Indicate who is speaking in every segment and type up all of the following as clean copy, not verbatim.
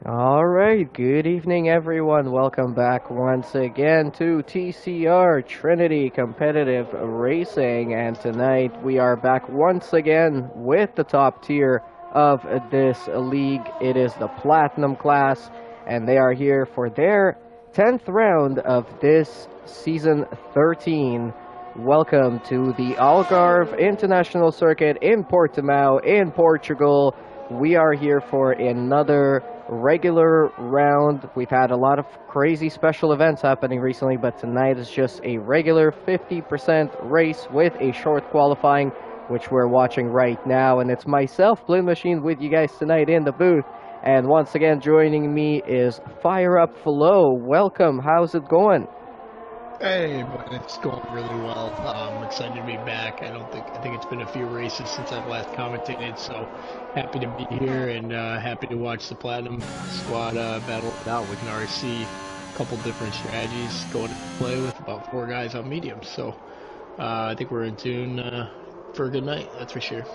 Speaker 1: All right, good evening, everyone. Welcome back once again to TCR Trinity Competitive Racing. And tonight we are back once again with the top tier of this league. It is the Platinum class, and they are here for their 10th round of this season 13. Welcome to the Algarve International Circuit in Portimao in Portugal. We are here for another regular round. We've had a lot of crazy special events happening recently, but tonight is just a regular 50% race with a short qualifying, which we're watching right now. And it's myself, Blue Machine, with you guys tonight in the booth. And once again, joining me is Fire Up Flow. Welcome. How's it going?
Speaker 2: Hey, but it's going really well. I'm excited to be back. I think it's been a few races since I've last commentated, so happy to be here and happy to watch the Platinum squad battle it out with an RC. A couple different strategies going to play with about 4 guys on medium. So I think we're in tune for a good night. That's for sure.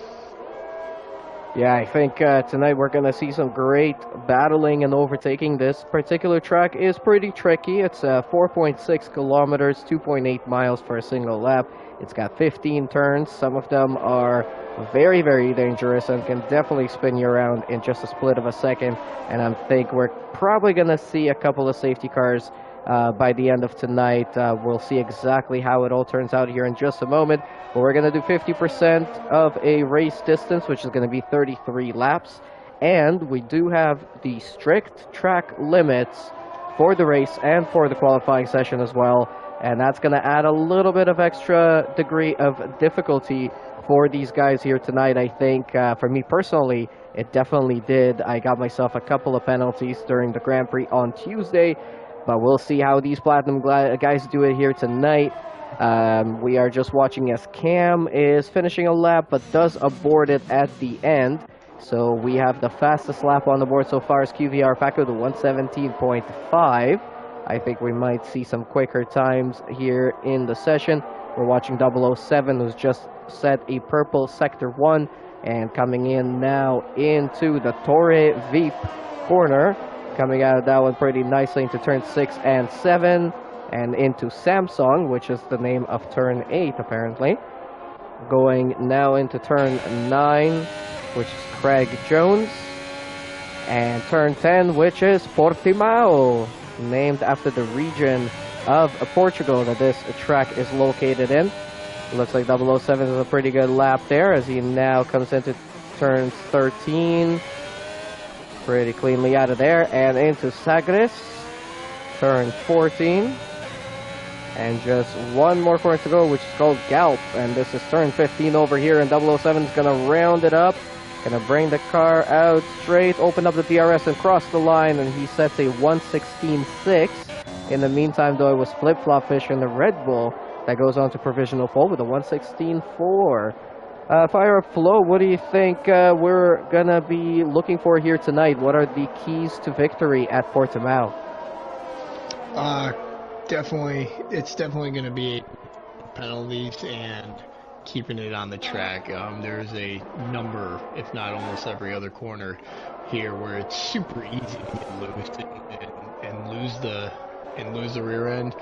Speaker 1: Yeah, I think tonight we're going to see some great battling and overtaking. This particular track is pretty tricky. It's 4.6 kilometers, 2.8 miles for a single lap. It's got 15 turns. Some of them are very, very dangerous and can definitely spin you around in just a split of a second. And I think we're probably going to see a couple of safety cars by the end of tonight. We'll see exactly how it all turns out here in just a moment. But we're going to do 50% of a race distance, which is going to be 33 laps. And we do have the strict track limits for the race and for the qualifying session as well. And that's going to add a little bit of extra degree of difficulty for these guys here tonight. I think for me personally, it definitely did. I got myself a couple of penalties during the Grand Prix on Tuesday. But we'll see how these Platinum guys do it here tonight. We are just watching as Cam is finishing a lap, but does abort it at the end. So we have the fastest lap on the board so far as QVR Paco to 117.5. I think we might see some quicker times here in the session. We're watching 007, who's just set a purple Sector 1, and coming in now into the Torre Veep corner. Coming out of that one pretty nicely into turn 6 and 7, and into Samsung, which is the name of turn 8 apparently. Going now into turn 9, which is Craig Jones, and turn 10, which is Portimao, named after the region of Portugal that this track is located in. It looks like 007 is a pretty good lap there as he now comes into turn 13. Pretty cleanly out of there and into Sagres, turn 14. And just one more corner to go, which is called Galp. And this is turn 15 over here, and 007 is going to round it up. Going to bring the car out straight, open up the DRS and cross the line, and he sets a 116.6. In the meantime, though, it was Flip-Flop Fish in the Red Bull that goes on to provisional pole with a 116.4. Fire Up Flow, what do you think we're going to be looking for here tonight? What are the keys to victory at Portimao?
Speaker 2: It's definitely going to be penalties and keeping it on the track. There's a number, if not almost every other corner here, where it's super easy to get loose and lose the rear end.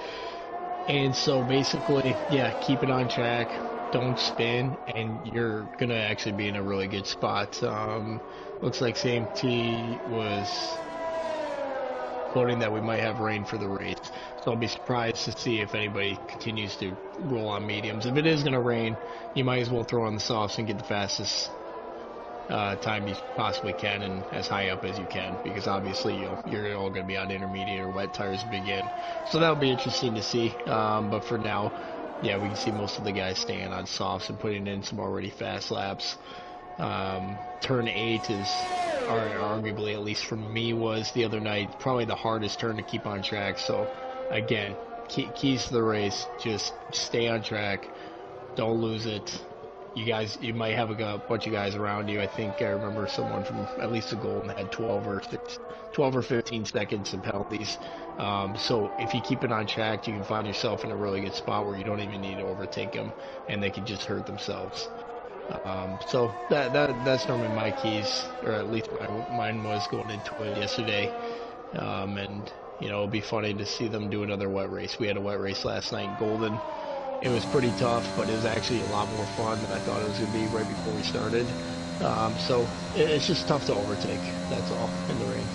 Speaker 2: And so basically, yeah, keep it on track. Don't spin, and you're gonna actually be in a really good spot. Looks like CMT was quoting that we might have rain for the race, so I'll be surprised to see if anybody continues to roll on mediums. If it is gonna rain, you might as well throw on the softs and get the fastest time you possibly can and as high up as you can, because obviously you're all gonna be on intermediate or wet tires to begin. So that'll be interesting to see. But for now, yeah, we can see most of the guys staying on softs and putting in some already fast laps. Turn 8 is, arguably, at least for me, was the other night, probably the hardest turn to keep on track. So, again, keys to the race, just stay on track, don't lose it. You might have a bunch of guys around you. I think I remember someone from at least a Golden had 12 or 15 seconds of penalties. So if you keep it on track, you can find yourself in a really good spot where you don't even need to overtake them, and they can just hurt themselves. So that's normally my keys, or at least mine was going into it yesterday. And it'll be funny to see them do another wet race. We had a wet race last night in Golden. It was pretty tough, but it was actually a lot more fun than I thought it was going to be right before we started. So it's just tough to overtake. That's all in the rain.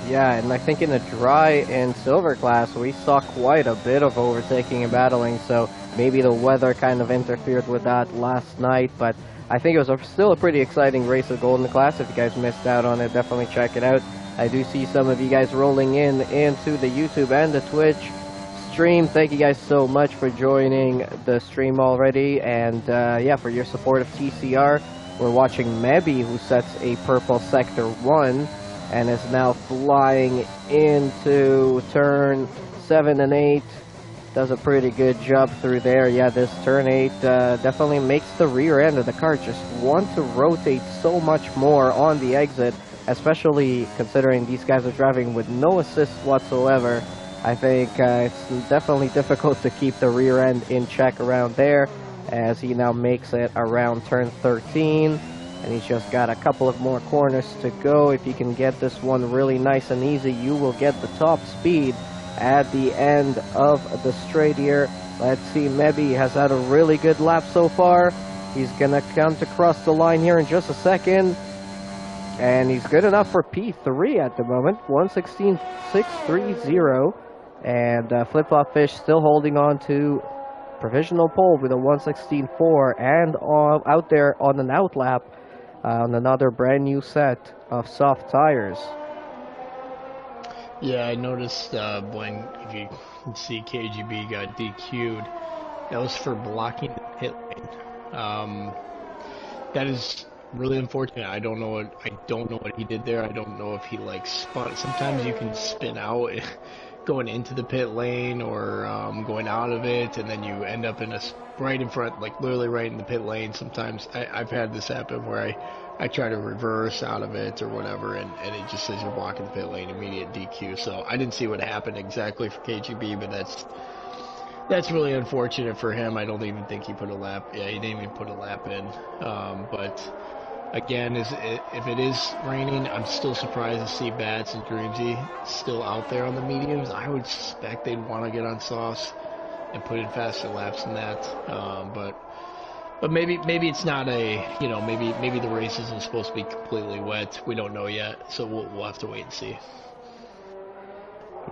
Speaker 1: Yeah, and I think in the dry and silver class, we saw quite a bit of overtaking and battling, so maybe the weather kind of interfered with that last night, but I think it was still a pretty exciting race of Golden class. If you guys missed out on it, definitely check it out. I do see some of you guys rolling into the YouTube and the Twitch stream. Thank you guys so much for joining the stream already, and yeah, for your support of TCR. We're watching Mebi, who sets a purple sector 1, and is now flying into turn 7 and 8. Does a pretty good job through there. Yeah, this turn 8 definitely makes the rear end of the car just want to rotate so much more on the exit, especially considering these guys are driving with no assist whatsoever. I think it's definitely difficult to keep the rear end in check around there, as he now makes it around turn 13. And he's just got a couple of more corners to go. If you can get this one really nice and easy, you will get the top speed at the end of the straight here. Let's see, Mebi has had a really good lap so far. He's gonna come to cross the line here in just a second. And he's good enough for P3 at the moment, 1:16.630. And Flip Flop Fish still holding on to provisional pole with a 1:16.4, and out there on an outlap on another brand new set of soft tires.
Speaker 2: Yeah, I noticed when, if you can see, KGB got DQ'd. That was for blocking the pit lane. That is really unfortunate. I don't know what he did there. I don't know if he like spun. Sometimes you can spin out going into the pit lane, or going out of it, and then you end up in right in front, like literally right in the pit lane. Sometimes I've had this happen where I try to reverse out of it or whatever, and it just says you're blocking the pit lane, immediate DQ. So I didn't see what happened exactly for KGB, but that's really unfortunate for him. I don't even think he put a lap. Yeah, he didn't even put a lap in. But again, if it is raining, I'm still surprised to see Bats and Dreamsy still out there on the mediums. I would suspect they'd want to get on softs and put in faster laps than that. But maybe it's not maybe the race isn't supposed to be completely wet. We don't know yet, so we'll have to wait and see.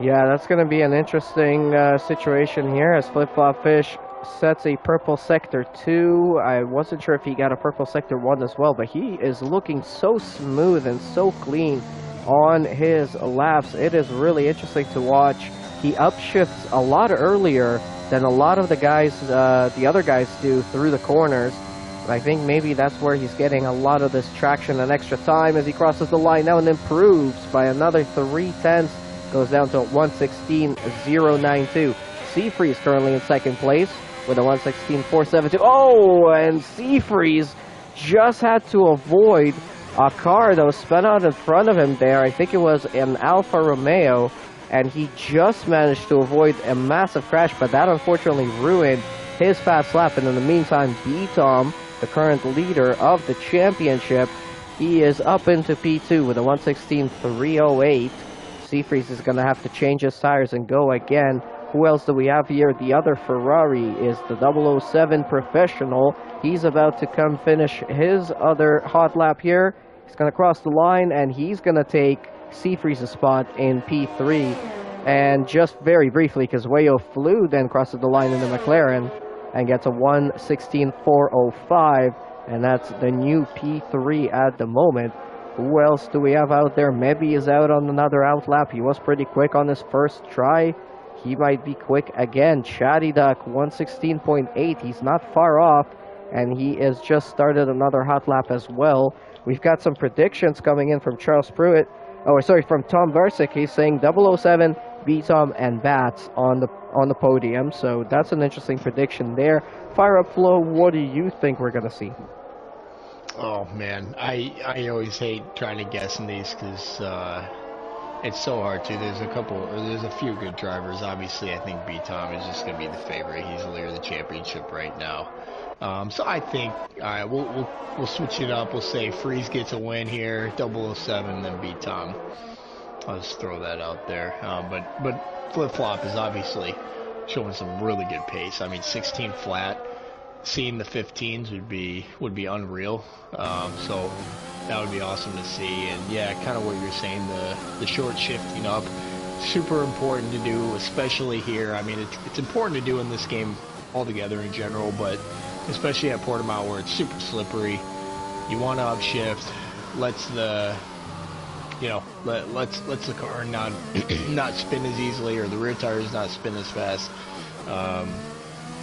Speaker 1: Yeah, that's going to be an interesting situation here as Flip Flop Fish sets a purple sector 2. I wasn't sure if he got a purple sector 1 as well, but he is looking so smooth and so clean on his laps. It is really interesting to watch. He upshifts a lot earlier than a lot of the guys, the other guys do through the corners. I think maybe that's where he's getting a lot of this traction and extra time as he crosses the line now and improves by another 3/10. Goes down to 1:16.092. Seafreeze currently in second place with a 1:16.472. Oh, and Seafreeze just had to avoid a car that was spun out in front of him there. I think it was an Alfa Romeo, and he just managed to avoid a massive crash, but that unfortunately ruined his fast lap. And in the meantime, B-Tom, the current leader of the championship, he is up into P2 with a 1:16.308. Seafreeze is going to have to change his tires and go again. Who else do we have here? The other Ferrari is the 007 Professional. He's about to come finish his other hot lap here. He's going to cross the line, and he's going to take Seafreeze's spot in P3. And just very briefly, because Wayo Flew then crosses the line in the McLaren and gets a 1:16.405, and that's the new P3 at the moment. Who else do we have out there? Mebi is out on another outlap. He was pretty quick on his first try. He might be quick again. Chatty Duck, 1:16.8. He's not far off, and he has just started another hot lap as well. We've got some predictions coming in from Charles Pruitt. Oh, sorry, from Tom Versick. He's saying 007, B-Tom, and Bats on the podium. So that's an interesting prediction there. Fire Up Flow, what do you think we're going to see?
Speaker 2: Oh man, I always hate trying to guess in these because It's so hard too. There's a few good drivers. Obviously, I think B Tom is just going to be the favorite. He's the leader of the championship right now. So I think, all right, we'll switch it up. We'll say Freeze gets a win here, 007, then B Tom. I'll just throw that out there. But Flip Flop is obviously showing some really good pace. I mean, 16 flat. Seeing the 15s would be unreal. So that would be awesome to see. And yeah, kind of what you're saying, the short shifting up, super important to do, especially here. I mean, it's important to do in this game altogether in general, but especially at Portimao where it's super slippery. You want to upshift, lets the car not not spin as easily, or the rear tires not spin as fast.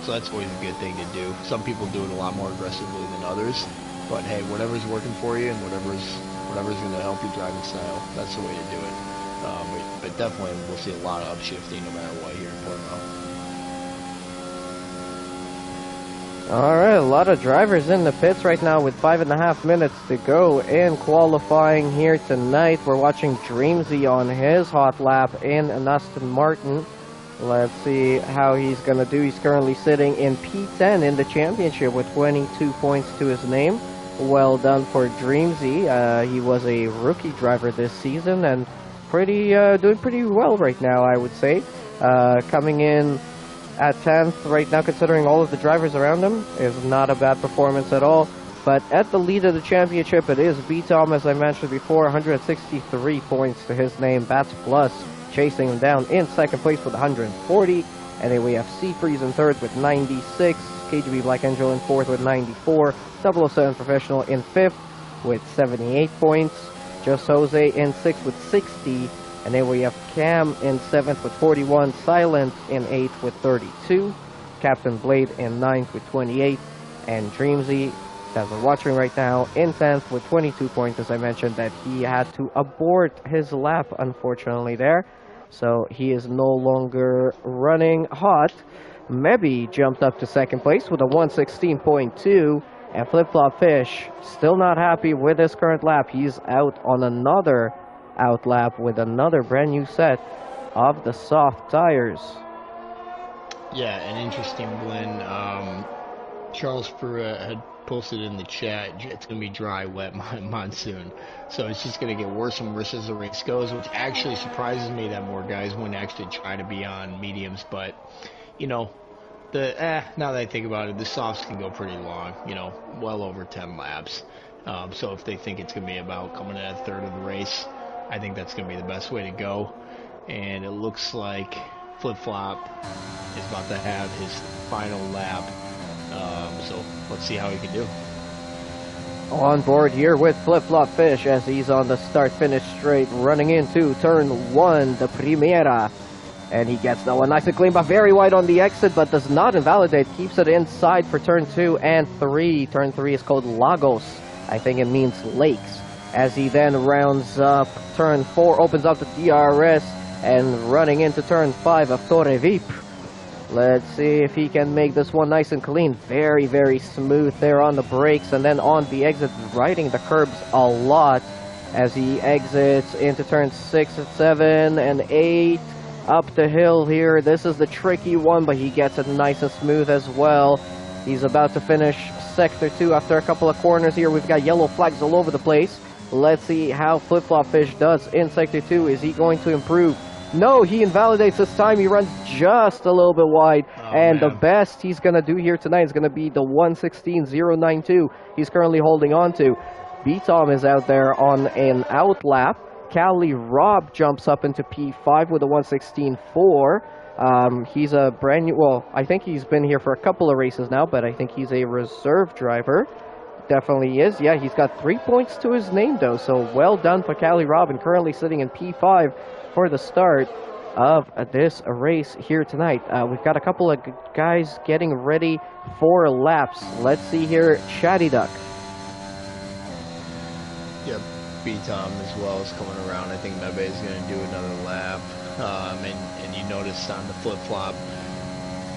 Speaker 2: So that's always a good thing to do. Some people do it a lot more aggressively than others, but hey, whatever's working for you and whatever's going to help your driving style, that's the way to do it. But definitely we'll see a lot of upshifting no matter what here in Portimao.
Speaker 1: Alright, a lot of drivers in the pits right now with 5.5 minutes to go in qualifying here tonight. We're watching Dreamsy on his hot lap in an Aston Martin. Let's see how he's going to do. He's currently sitting in P10 in the championship with 22 points to his name. Well done for Dreamsy. He was a rookie driver this season and doing pretty well right now, I would say. Coming in at 10th right now, considering all of the drivers around him, is not a bad performance at all. But at the lead of the championship, it is B-Tom, as I mentioned before, 163 points to his name. Bats Plus chasing him down in second place with 140. And then we have C-Freeze in third with 96. KGB Black Angel in fourth with 94. 007 Professional in fifth with 78 points. Just Jose in sixth with 60. And then we have Cam in 7th with 41, Silent in 8th with 32, Captain Blade in 9th with 28, and Dreamsy, that we're watching right now, in 10th with 22 points, as I mentioned, that he had to abort his lap, unfortunately, there. So he is no longer running hot. Mebby jumped up to second place with a 116.2, and Flip Flop Fish still not happy with his current lap. He's out on another outlap with another brand new set of the soft tires.
Speaker 2: Yeah, an interesting blend. Charles Pruitt had posted in the chat, it's going to be dry, wet monsoon. So it's just going to get worse and worse as the race goes, which actually surprises me that more guys wouldn't actually try to be on mediums. But, you know, now that I think about it, the softs can go pretty long, you know, well over 10 laps. So if they think it's going to be about coming in at a third of the race, I think that's going to be the best way to go. And it looks like Flip Flop is about to have his final lap. So let's see how he can do.
Speaker 1: On board here with Flip Flop Fish as he's on the start-finish straight, running into turn 1, the Primera. And he gets that one nice and clean, but very wide on the exit, but does not invalidate. Keeps it inside for turn 2 and 3. Turn 3 is called Lagos. I think it means lakes. As he then rounds up turn 4, opens up the DRS, and running into turn 5 of Torre Vip. Let's see if he can make this one nice and clean. Very, very smooth there on the brakes, and then on the exit, riding the curbs a lot as he exits into turn 6 and 7 and 8. Up the hill here. This is the tricky one, but he gets it nice and smooth as well. He's about to finish Sector 2 after a couple of corners here. We've got yellow flags all over the place. Let's see how Flip Flop Fish does in Sector 2. Is he going to improve? No, he invalidates this time. He runs just a little bit wide. And the best he's going to do here tonight is going to be the 116.092 he's currently holding on to. B-Tom is out there on an out lap. Cali Rob jumps up into P5 with a 116.4. He's a brand new, well, I think he's been here for a couple of races now, but I think he's a reserve driver. Definitely is. Yeah, he's got 3 points to his name, though, so well done for Cali Rob, and currently sitting in P5 for the start of this race here tonight. We've got a couple of guys getting ready for laps. Let's see here, Shaddy Duck.
Speaker 2: Yep. B-Tom as well is coming around. I think Mebe is going to do another lap. And you noticed on the flip-flop,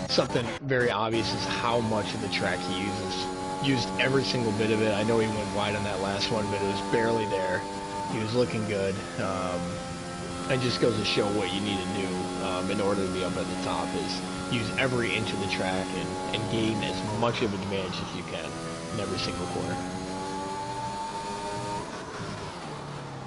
Speaker 2: something very obvious is how much of the track he uses. Used every single bit of it. I know he went wide on that last one, but it was barely there. He was looking good. It just goes to show what you need to do in order to be up at the top is use every inch of the track and gain as much of an advantage as you can in every single corner.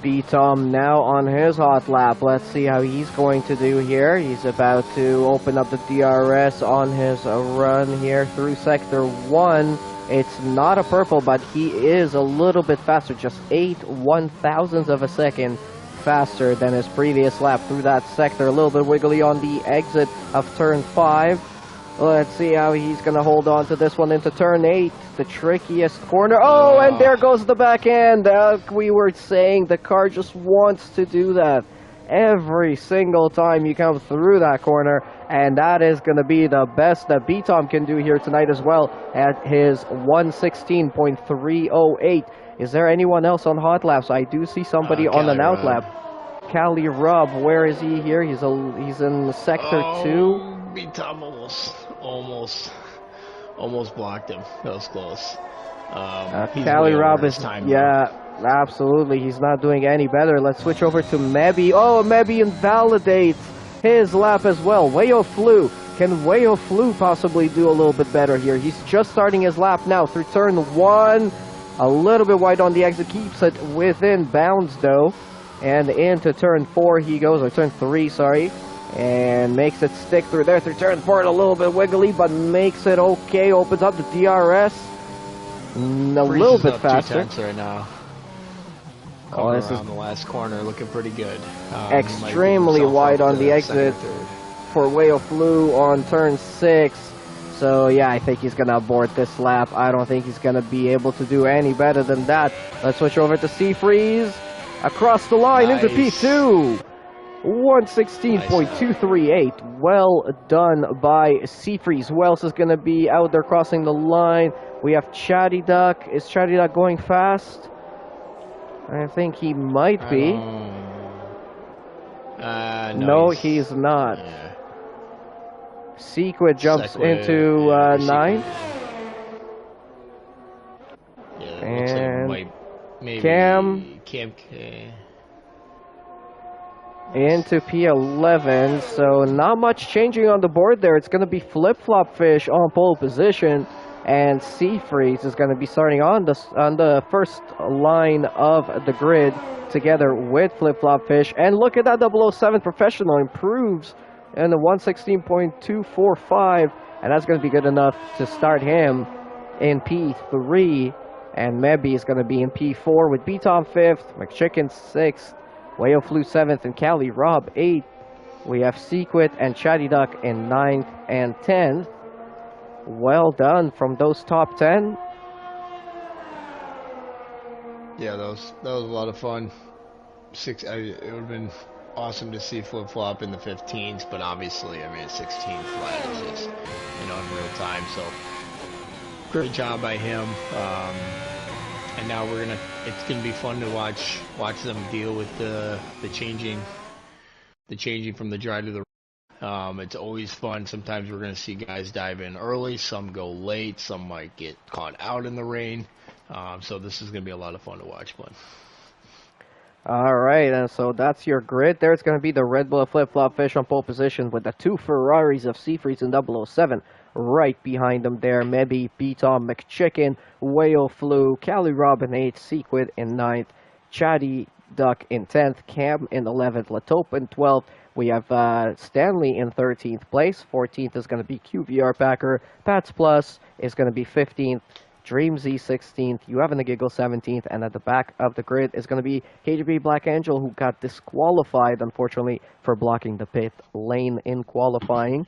Speaker 1: B-Tom now on his hot lap. Let's see how he's going to do here. He's about to open up the DRS on his run here through Sector 1. It's not a purple, but he is a little bit faster, just 8/1000ths of a second faster than his previous lap through that sector. A little bit wiggly on the exit of Turn 5. Let's see how he's going to hold on to this one into Turn 8, the trickiest corner. Oh, and there goes the back end. We were saying the car just wants to do that every single time you come through that corner, and that is going to be the best that B-Tom can do here tonight as well at his 116.308. Is there anyone else on hot laps? I do see somebody on an out lap. Cali Rubb, where is he here? He's in Sector 2.
Speaker 2: B-Tom almost blocked him. That was close.
Speaker 1: Cali Rubb is, yeah, absolutely. He's not doing any better. Let's switch over to Mebby. Oh, Mebby invalidates his lap as well. Wayo Flu. Can Wayo Flu possibly do a little bit better here? He's just starting his lap now through Turn 1. A little bit wide on the exit. Keeps it within bounds, though. And into Turn 4 he goes, or Turn 3, sorry. And makes it stick through there. Through Turn 4, a little bit wiggly, but makes it okay. Opens up the DRS. A little bit faster.
Speaker 2: Right now.
Speaker 1: Oh, this is
Speaker 2: the last corner, looking pretty good.
Speaker 1: Extremely wide on the exit for Wayo Flu on Turn 6. So yeah, I think he's gonna abort this lap. I don't think he's gonna be able to do any better than that. Let's switch over to Seafreeze. Across the line into P2. 116.238. Well done by Seafreeze. Who else is going to be out there crossing the line? We have Chatty Duck. Is Chatty Duck going fast? I think he might be. No, he's not.
Speaker 2: Yeah.
Speaker 1: Sequid jumps into 9th.
Speaker 2: Yeah,
Speaker 1: and
Speaker 2: looks like maybe
Speaker 1: Cam into P11, so not much changing on the board there. It's going to be Flip-Flop Fish on pole position, and Seafreeze is going to be starting on the first line of the grid together with Flip-Flop Fish. And look at that 007 Professional improves in the 116.245, and that's going to be good enough to start him in P3, and Mebby is going to be in P4 with B-Tom 5th, McChicken 6th, Wayo Flu 7th, and Cali Rob 8th. We have Sequit and Chatty Duck in 9th and 10th. Well done from those top 10.
Speaker 2: Yeah, that was a lot of fun. It would have been awesome to see Flip Flop in the 15s, but obviously, I mean, a 16 flat is just unreal time. So great job by him. And now it's gonna be fun to watch them deal with the changing from the dry to the it's always fun. Sometimes we're gonna see guys dive in early, some go late, some might get caught out in the rain. So this is gonna be a lot of fun to watch, bud.
Speaker 1: All right, and so that's your grid. There's going to be the Red Bull Flip-Flop Fish on pole position with the 2 Ferraris of Seafreeze and 007 right behind them there. Mebby, B-Tom, McChicken, Wayo Flu, Cali Robin 8th, Sequid in 9th, Chatty Duck in 10th, Cam in 11th, Latope in 12th. We have Stanley in 13th place. 14th is going to be QVR Packer. Pats Plus is going to be 15th. Dreamzy 16th, You Having a Giggle 17th, and at the back of the grid is going to be KGB Black Angel, who got disqualified, unfortunately, for blocking the pit lane in qualifying.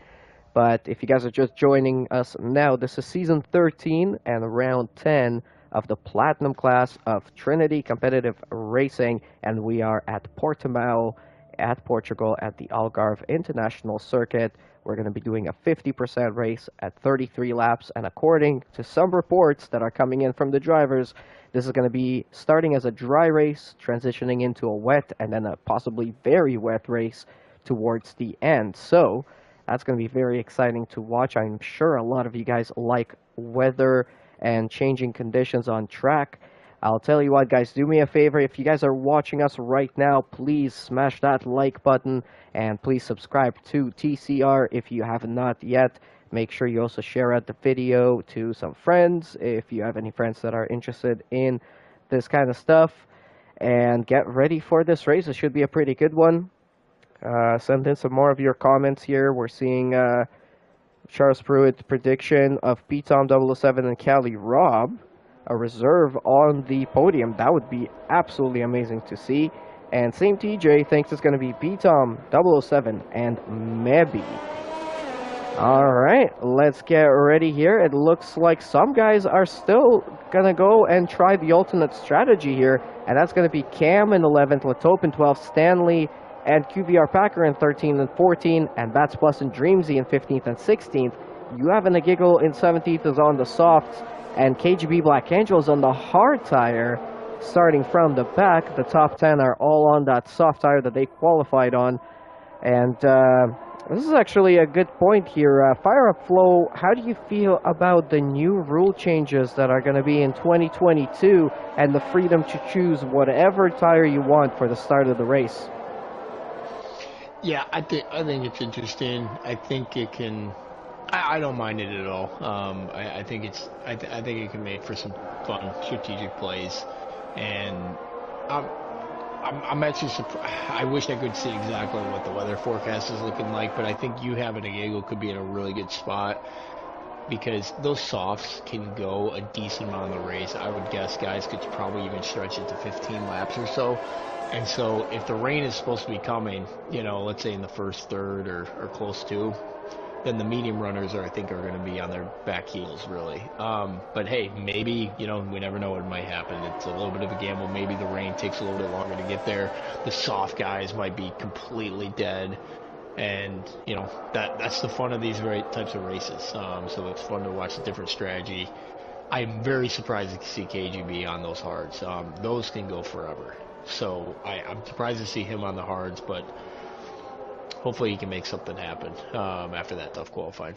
Speaker 1: But if you guys are just joining us now, this is Season 13 and Round 10 of the Platinum class of Trinity Competitive Racing, and we are at Portimao at Portugal at the Algarve International Circuit. We're going to be doing a 50% race at 33 laps, and according to some reports that are coming in from the drivers, this is going to be starting as a dry race, transitioning into a wet, and then a possibly very wet race towards the end. So that's going to be very exciting to watch. I'm sure a lot of you guys like weather and changing conditions on track. I'll tell you what, guys, do me a favor. If you guys are watching us right now, please smash that like button and please subscribe to TCR if you have not yet. Make sure you also share out the video to some friends if you have any friends that are interested in this kind of stuff. And get ready for this race. It should be a pretty good one. Send in some more of your comments here. We're seeing Charles Pruitt's prediction of P-Tom 007 and Cali Robb, a reserve on the podium. That would be absolutely amazing to see. And same TJ thinks it's going to be P-Tom 007 and Mebby. Alright, let's get ready here. It looks like some guys are still going to go and try the alternate strategy here. And that's going to be Cam in 11th, Latope in 12th, Stanley and QVR Packer in 13th and 14th. And that's plus in Dreamsy in 15th and 16th. You have a Giggle in 17th is on the softs. And KGB Black Angels on the hard tire. Starting from the back, the top 10 are all on that soft tire that they qualified on. And this is actually a good point here. Fire Up Flow, how do you feel about the new rule changes that are going to be in 2022 and the freedom to choose whatever tire you want for the start of the race?
Speaker 2: Yeah, I think it's interesting. I think it can. I don't mind it at all. I think it can make for some fun strategic plays, and I'm actually surprised. I wish I could see exactly what the weather forecast is looking like, but I think you having a giggle could be in a really good spot because those softs can go a decent amount of the race. I would guess guys could probably even stretch it to 15 laps or so. And so if the rain is supposed to be coming, let's say in the first third or close to, then the medium runners I think are going to be on their back heels, really. But hey, maybe, we never know what might happen. It's a little bit of a gamble. Maybe the rain takes a little bit longer to get there. The soft guys might be completely dead. And, that's the fun of these types of races. So it's fun to watch a different strategy. I'm very surprised to see KGB on those hards. Those can go forever. So I'm surprised to see him on the hards, but hopefully he can make something happen after that tough qualifying.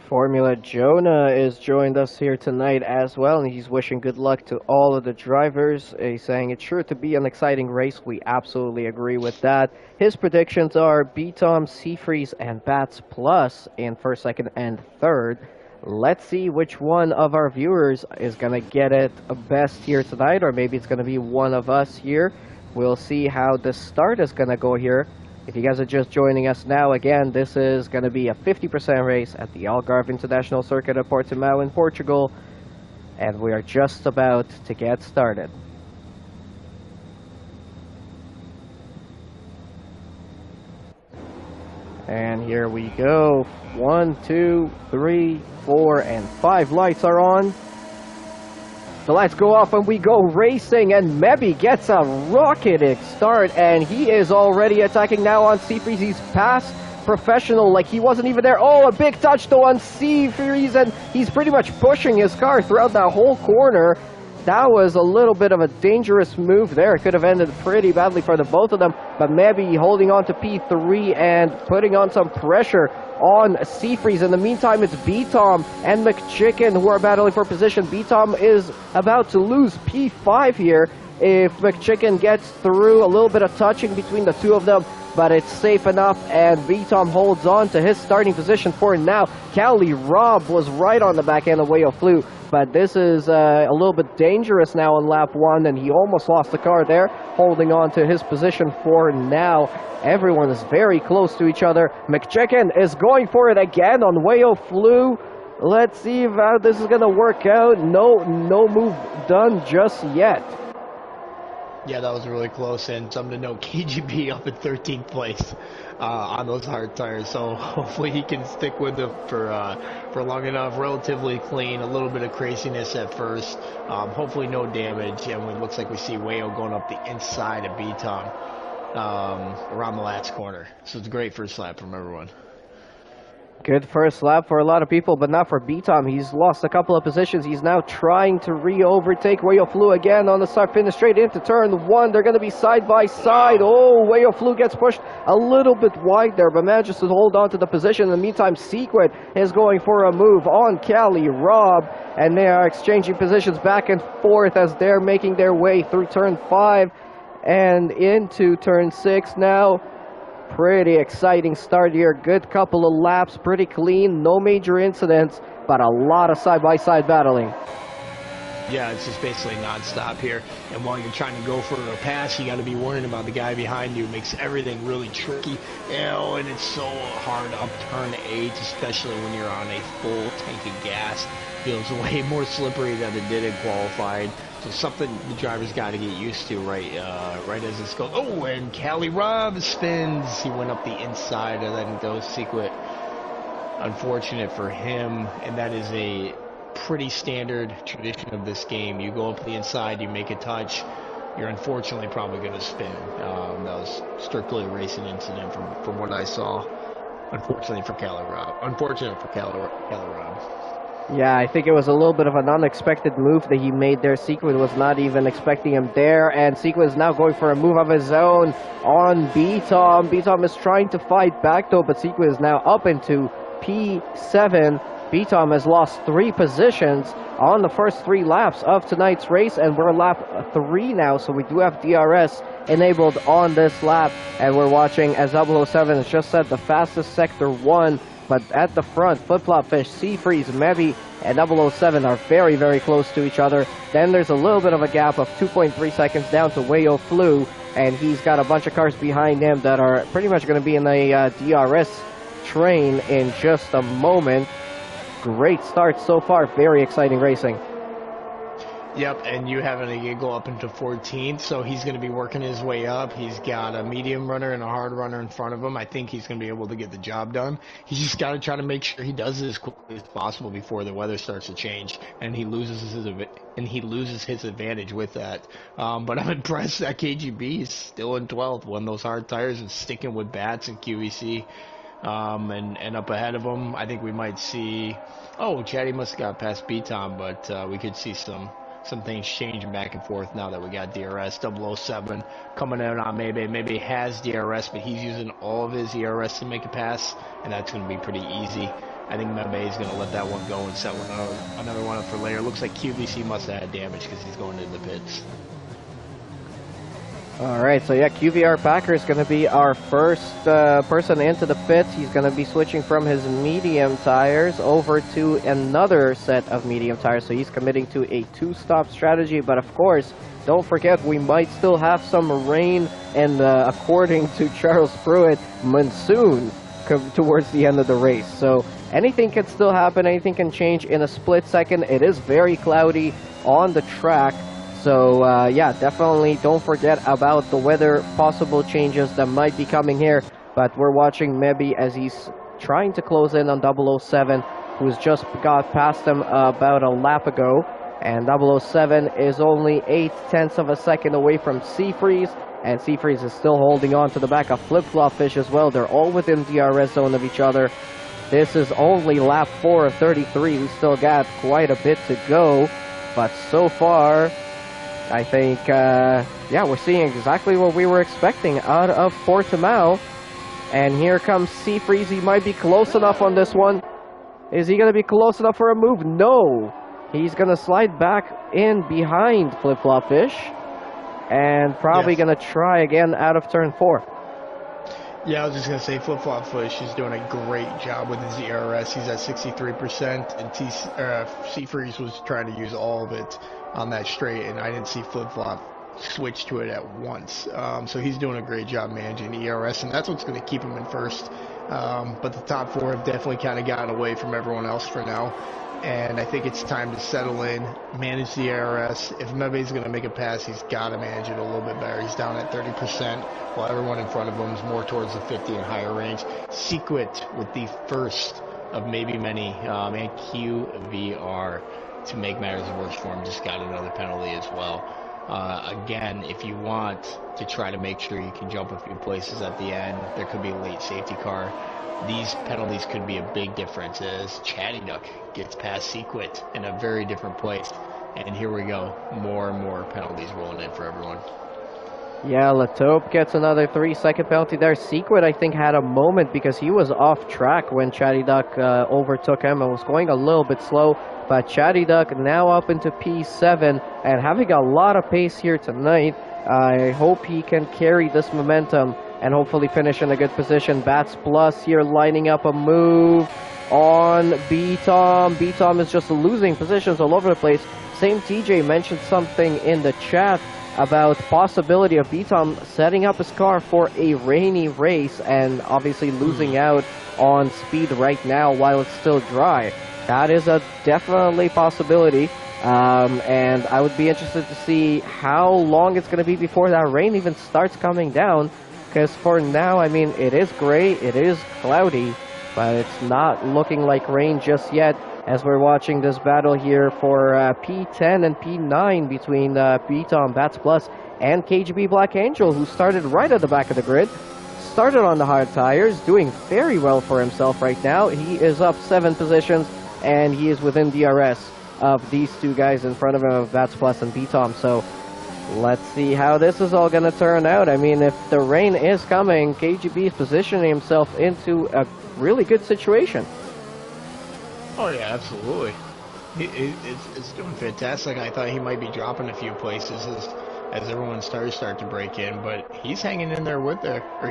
Speaker 1: Formula Jonah is joined us here tonight as well, and he's wishing good luck to all of the drivers. He's saying it's sure to be an exciting race. We absolutely agree with that. His predictions are B-Tom, Seafreeze, and Bats Plus in first, second, and third. Let's see which one of our viewers is going to get it best here tonight, or maybe it's going to be one of us here. We'll see how the start is going to go here. If you guys are just joining us now, again, this is going to be a 50% race at the Algarve International Circuit of Portimao in Portugal, and we are just about to get started. And here we go. 1, 2, 3, 4, and 5 lights are on. The lights go off and we go racing, and Mebby gets a rocketing start, and he is already attacking now on Seafreeze. He's past Professional, like he wasn't even there. Oh, a big touch though on Seafreeze, and he's pretty much pushing his car throughout that whole corner. That was a little bit of a dangerous move there. It could have ended pretty badly for the both of them, but Mebby holding on to P3 and putting on some pressure on Seafreeze. In the meantime, it's B-Tom and McChicken who are battling for position. B-Tom is about to lose P5 here if McChicken gets through. A little bit of touching between the two of them, but it's safe enough, and B-Tom holds on to his starting position for now. Cali Robb was right on the back end of Wayo flew, but this is a little bit dangerous now on lap 1, and he almost lost the car there, holding on to his position for now. Everyone is very close to each other. McChicken is going for it again on Wayo flew. Let's see how this is going to work out. No move done just yet.
Speaker 2: Yeah, that was really close, and something to note, KGB up in 13th place on those hard tires, so hopefully he can stick with them for long enough. Relatively clean, a little bit of craziness at first, hopefully no damage, and it looks like we see Wayo going up the inside of B-Tom around the last corner. So it's a great first lap from everyone.
Speaker 1: Good first lap for a lot of people, but not for B-Tom. He's lost a couple of positions. He's now trying to re-overtake Wayo Flu again on the start finish straight into turn 1. They're going to be side by side. Oh, Wayo Flu gets pushed a little bit wide there, but manages to hold on to the position. In the meantime, Sequid is going for a move on Cali Rob, and they are exchanging positions back and forth as they're making their way through turn 5 and into turn 6 now. Pretty exciting start here. Good couple of laps, pretty clean, no major incidents, but a lot of side-by-side battling.
Speaker 2: Yeah, it's just basically non-stop here. And while you're trying to go for a pass, you got to be worrying about the guy behind you. It makes everything really tricky. And it's so hard up turn 8, especially when you're on a full tank of gas. Feels way more slippery than it did in qualifying. So something the drivers got to get used to right as this goes. Oh, and Cali Rob spins. He went up the inside and then goes Secret. Unfortunate for him, and that is a pretty standard tradition of this game. You go up the inside, you make a touch, you're unfortunately probably going to spin. That was strictly a racing incident from what I saw. Unfortunately for Cali Rob. Unfortunate for Cali Rob.
Speaker 1: Yeah, I think it was a little bit of an unexpected move that he made there. Sequid was not even expecting him there, and Sequid is now going for a move of his own on B-Tom. B-Tom is trying to fight back though, but Sequid is now up into P7. B-Tom has lost 3 positions on the first 3 laps of tonight's race, and we're lap 3 now, so we do have DRS enabled on this lap, and we're watching as 007 has just said the fastest sector 1. But at the front, Flip-Flop Fish, Seafreeze, Mevi, and 007 are very, very close to each other. Then there's a little bit of a gap of 2.3 seconds down to Wayo Flu, and he's got a bunch of cars behind him that are pretty much going to be in the DRS train in just a moment. Great start so far, very exciting racing.
Speaker 2: Yep, and you having a giggle up into 14th, so he's going to be working his way up. He's got a medium runner and a hard runner in front of him. I think he's going to be able to get the job done. He's just got to try to make sure he does it as quickly as possible before the weather starts to change, and he loses his advantage with that. But I'm impressed that KGB is still in 12th, won those hard tires and sticking with Bats and QVC. And up ahead of him, I think we might see. Oh, Chatty must have got past B-Tom, but we could see some things changing back and forth now that we got DRS. 007 coming out on maybe. Maybe has DRS, but he's using all of his ERS to make a pass, and that's going to be pretty easy. I think Mebe is going to let that one go and set another one up for later. Looks like QVC must have had damage because he's going into the pits.
Speaker 1: Alright, so yeah, QVR Packer is going to be our first person into the pits. He's going to be switching from his medium tires over to another set of medium tires. So he's committing to a 2-stop strategy. But of course, don't forget, we might still have some rain and according to Charles Pruitt, monsoon towards the end of the race. So anything can still happen, anything can change in a split second. It is very cloudy on the track. So, yeah, definitely don't forget about the weather, possible changes that might be coming here. But we're watching Mebi as he's trying to close in on 007, who's just got past him about a lap ago. And 007 is only 0.8 of a second away from Seafreeze. And Seafreeze is still holding on to the back of Flip-Flop Fish as well. They're all within DRS zone of each other. This is only lap 4 of 33. We still got quite a bit to go. But so far, I think, yeah, we're seeing exactly what we were expecting out of Portimao. And here comes Seafreeze. He might be close enough on this one. Is he going to be close enough for a move? No. He's going to slide back in behind Flip-Flop Fish. And probably going to try again out of turn 4.
Speaker 2: Yeah, I was just going to say Flip-Flop Fish is doing a great job with his ERS. He's at 63%, and Seafreeze was trying to use all of it on that straight, and I didn't see Flip-Flop switch to it at once. So he's doing a great job managing ERS, and that's what's going to keep him in first. But the top 4 have definitely kind of gotten away from everyone else for now. And I think it's time to settle in, manage the ERS. If Mebe's going to make a pass, he's got to manage it a little bit better. He's down at 30%, while everyone in front of him is more towards the 50 and higher range. Secret with the first of maybe many, and QVR, to make matters worse for him, just got another penalty as well. Again, if you want to try to make sure you can jump a few places at the end, there could be a late safety car. These penalties could be a big difference as Chatty Duck gets past Sequit in a very different place. And here we go. More and more penalties rolling in for everyone.
Speaker 1: Yeah, Latope gets another 3-second penalty there. Sequit, I think, had a moment because he was off track when Chatty Duck overtook him and was going a little bit slow. But Chatty Duck now up into P7 and having a lot of pace here tonight. I hope he can carry this momentum and hopefully finish in a good position. Bats Plus here lining up a move on B-Tom. B-Tom is just losing positions all over the place. Same TJ mentioned something in the chat about possibility of B-Tom setting up his car for a rainy race and obviously losing out on speed right now while it's still dry. That is a definitely possibility, and I would be interested to see how long it's going to be before that rain even starts coming down, because for now, I mean, it is gray, it is cloudy, but it's not looking like rain just yet. As we're watching this battle here for P10 and P9 between B-Tom, Bats Plus, and KGB Black Angel, who started right at the back of the grid, started on the hard tires, doing very well for himself right now. He is up 7 positions, and he is within DRS of these two guys in front of him, of Bats Plus and B-Tom. So let's see how this is all going to turn out. I mean, if the rain is coming, KGB is positioning himself into a really good situation.
Speaker 2: Oh yeah, absolutely. It's doing fantastic. I thought he might be dropping a few places as everyone's tires start to break in, but he's hanging in there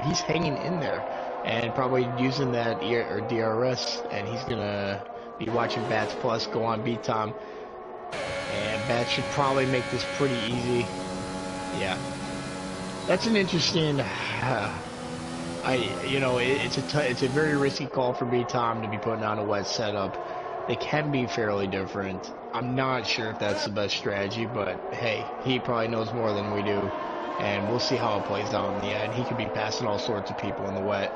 Speaker 2: he's hanging in there, and probably using that DRS, and he's gonna be watching Bats Plus go on B-Tom, and Bats should probably make this pretty easy. Yeah, that's an interesting. It's a very risky call for B-Tom to be putting on a wet setup. They can be fairly different. I'm not sure if that's the best strategy, but hey, he probably knows more than we do, and we'll see how it plays out in the end. He could be passing all sorts of people in the wet,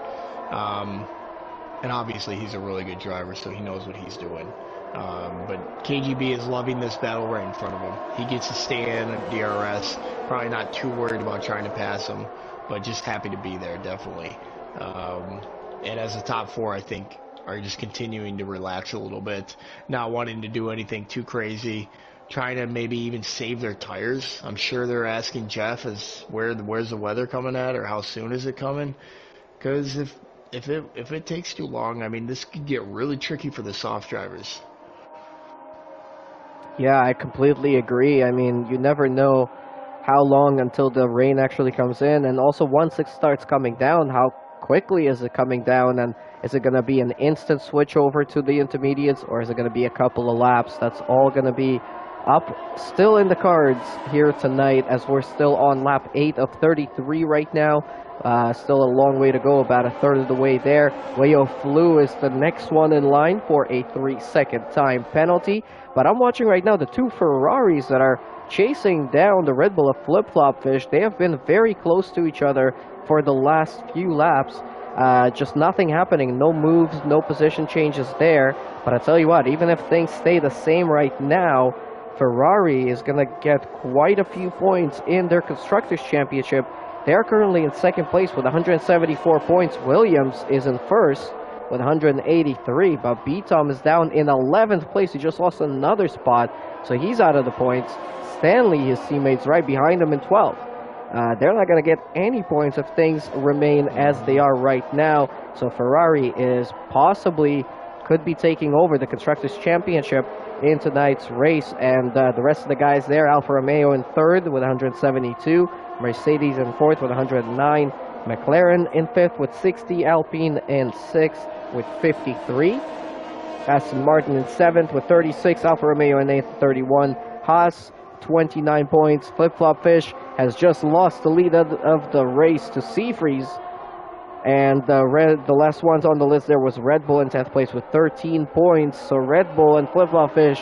Speaker 2: and obviously he's a really good driver, so he knows what he's doing. But KGB is loving this battle right in front of him. He gets to stay in at DRS, probably not too worried about trying to pass him, but just happy to be there, definitely. And as a top 4, I think, are just continuing to relax a little bit, not wanting to do anything too crazy, trying to maybe even save their tires. I'm sure they're asking Jeff where's the weather coming at, or how soon is it coming? Because if it takes too long, I mean, this could get really tricky for the soft drivers.
Speaker 1: Yeah, I completely agree. I mean, you never know how long until the rain actually comes in, and also once it starts coming down, how quickly is it coming down, and is it going to be an instant switch over to the intermediates, or is it going to be a couple of laps? That's all going to be up still in the cards here tonight, as we're still on lap 8 of 33 right now. Still a long way to go, about a third of the way there. Wayo Flu is the next one in line for a 3-second time penalty. But I'm watching right now the two Ferraris that are chasing down the Red Bull of Flip Flop Fish. They have been very close to each other for the last few laps. Just nothing happening, no moves, no position changes there. But I tell you what, even if things stay the same right now, Ferrari is going to get quite a few points in their Constructors' Championship. They're currently in second place with 174 points. Williams is in first with 183, but B-Tom is down in 11th place. He just lost another spot, so he's out of the points. Stanley, his teammates, right behind him in 12th. They're not going to get any points if things remain as they are right now. So Ferrari is could be taking over the Constructors' Championship in tonight's race. And the rest of the guys there, Alfa Romeo in third with 172, Mercedes in fourth with 109, McLaren in fifth with 60, Alpine in sixth with 53, Aston Martin in seventh with 36, Alfa Romeo in eighth with 31, Haas 29 points. Flip Flop Fish has just lost the lead of the race to Seafreeze. And the last ones on the list there was Red Bull in 10th place with 13 points. So Red Bull and Flip Flop Fish,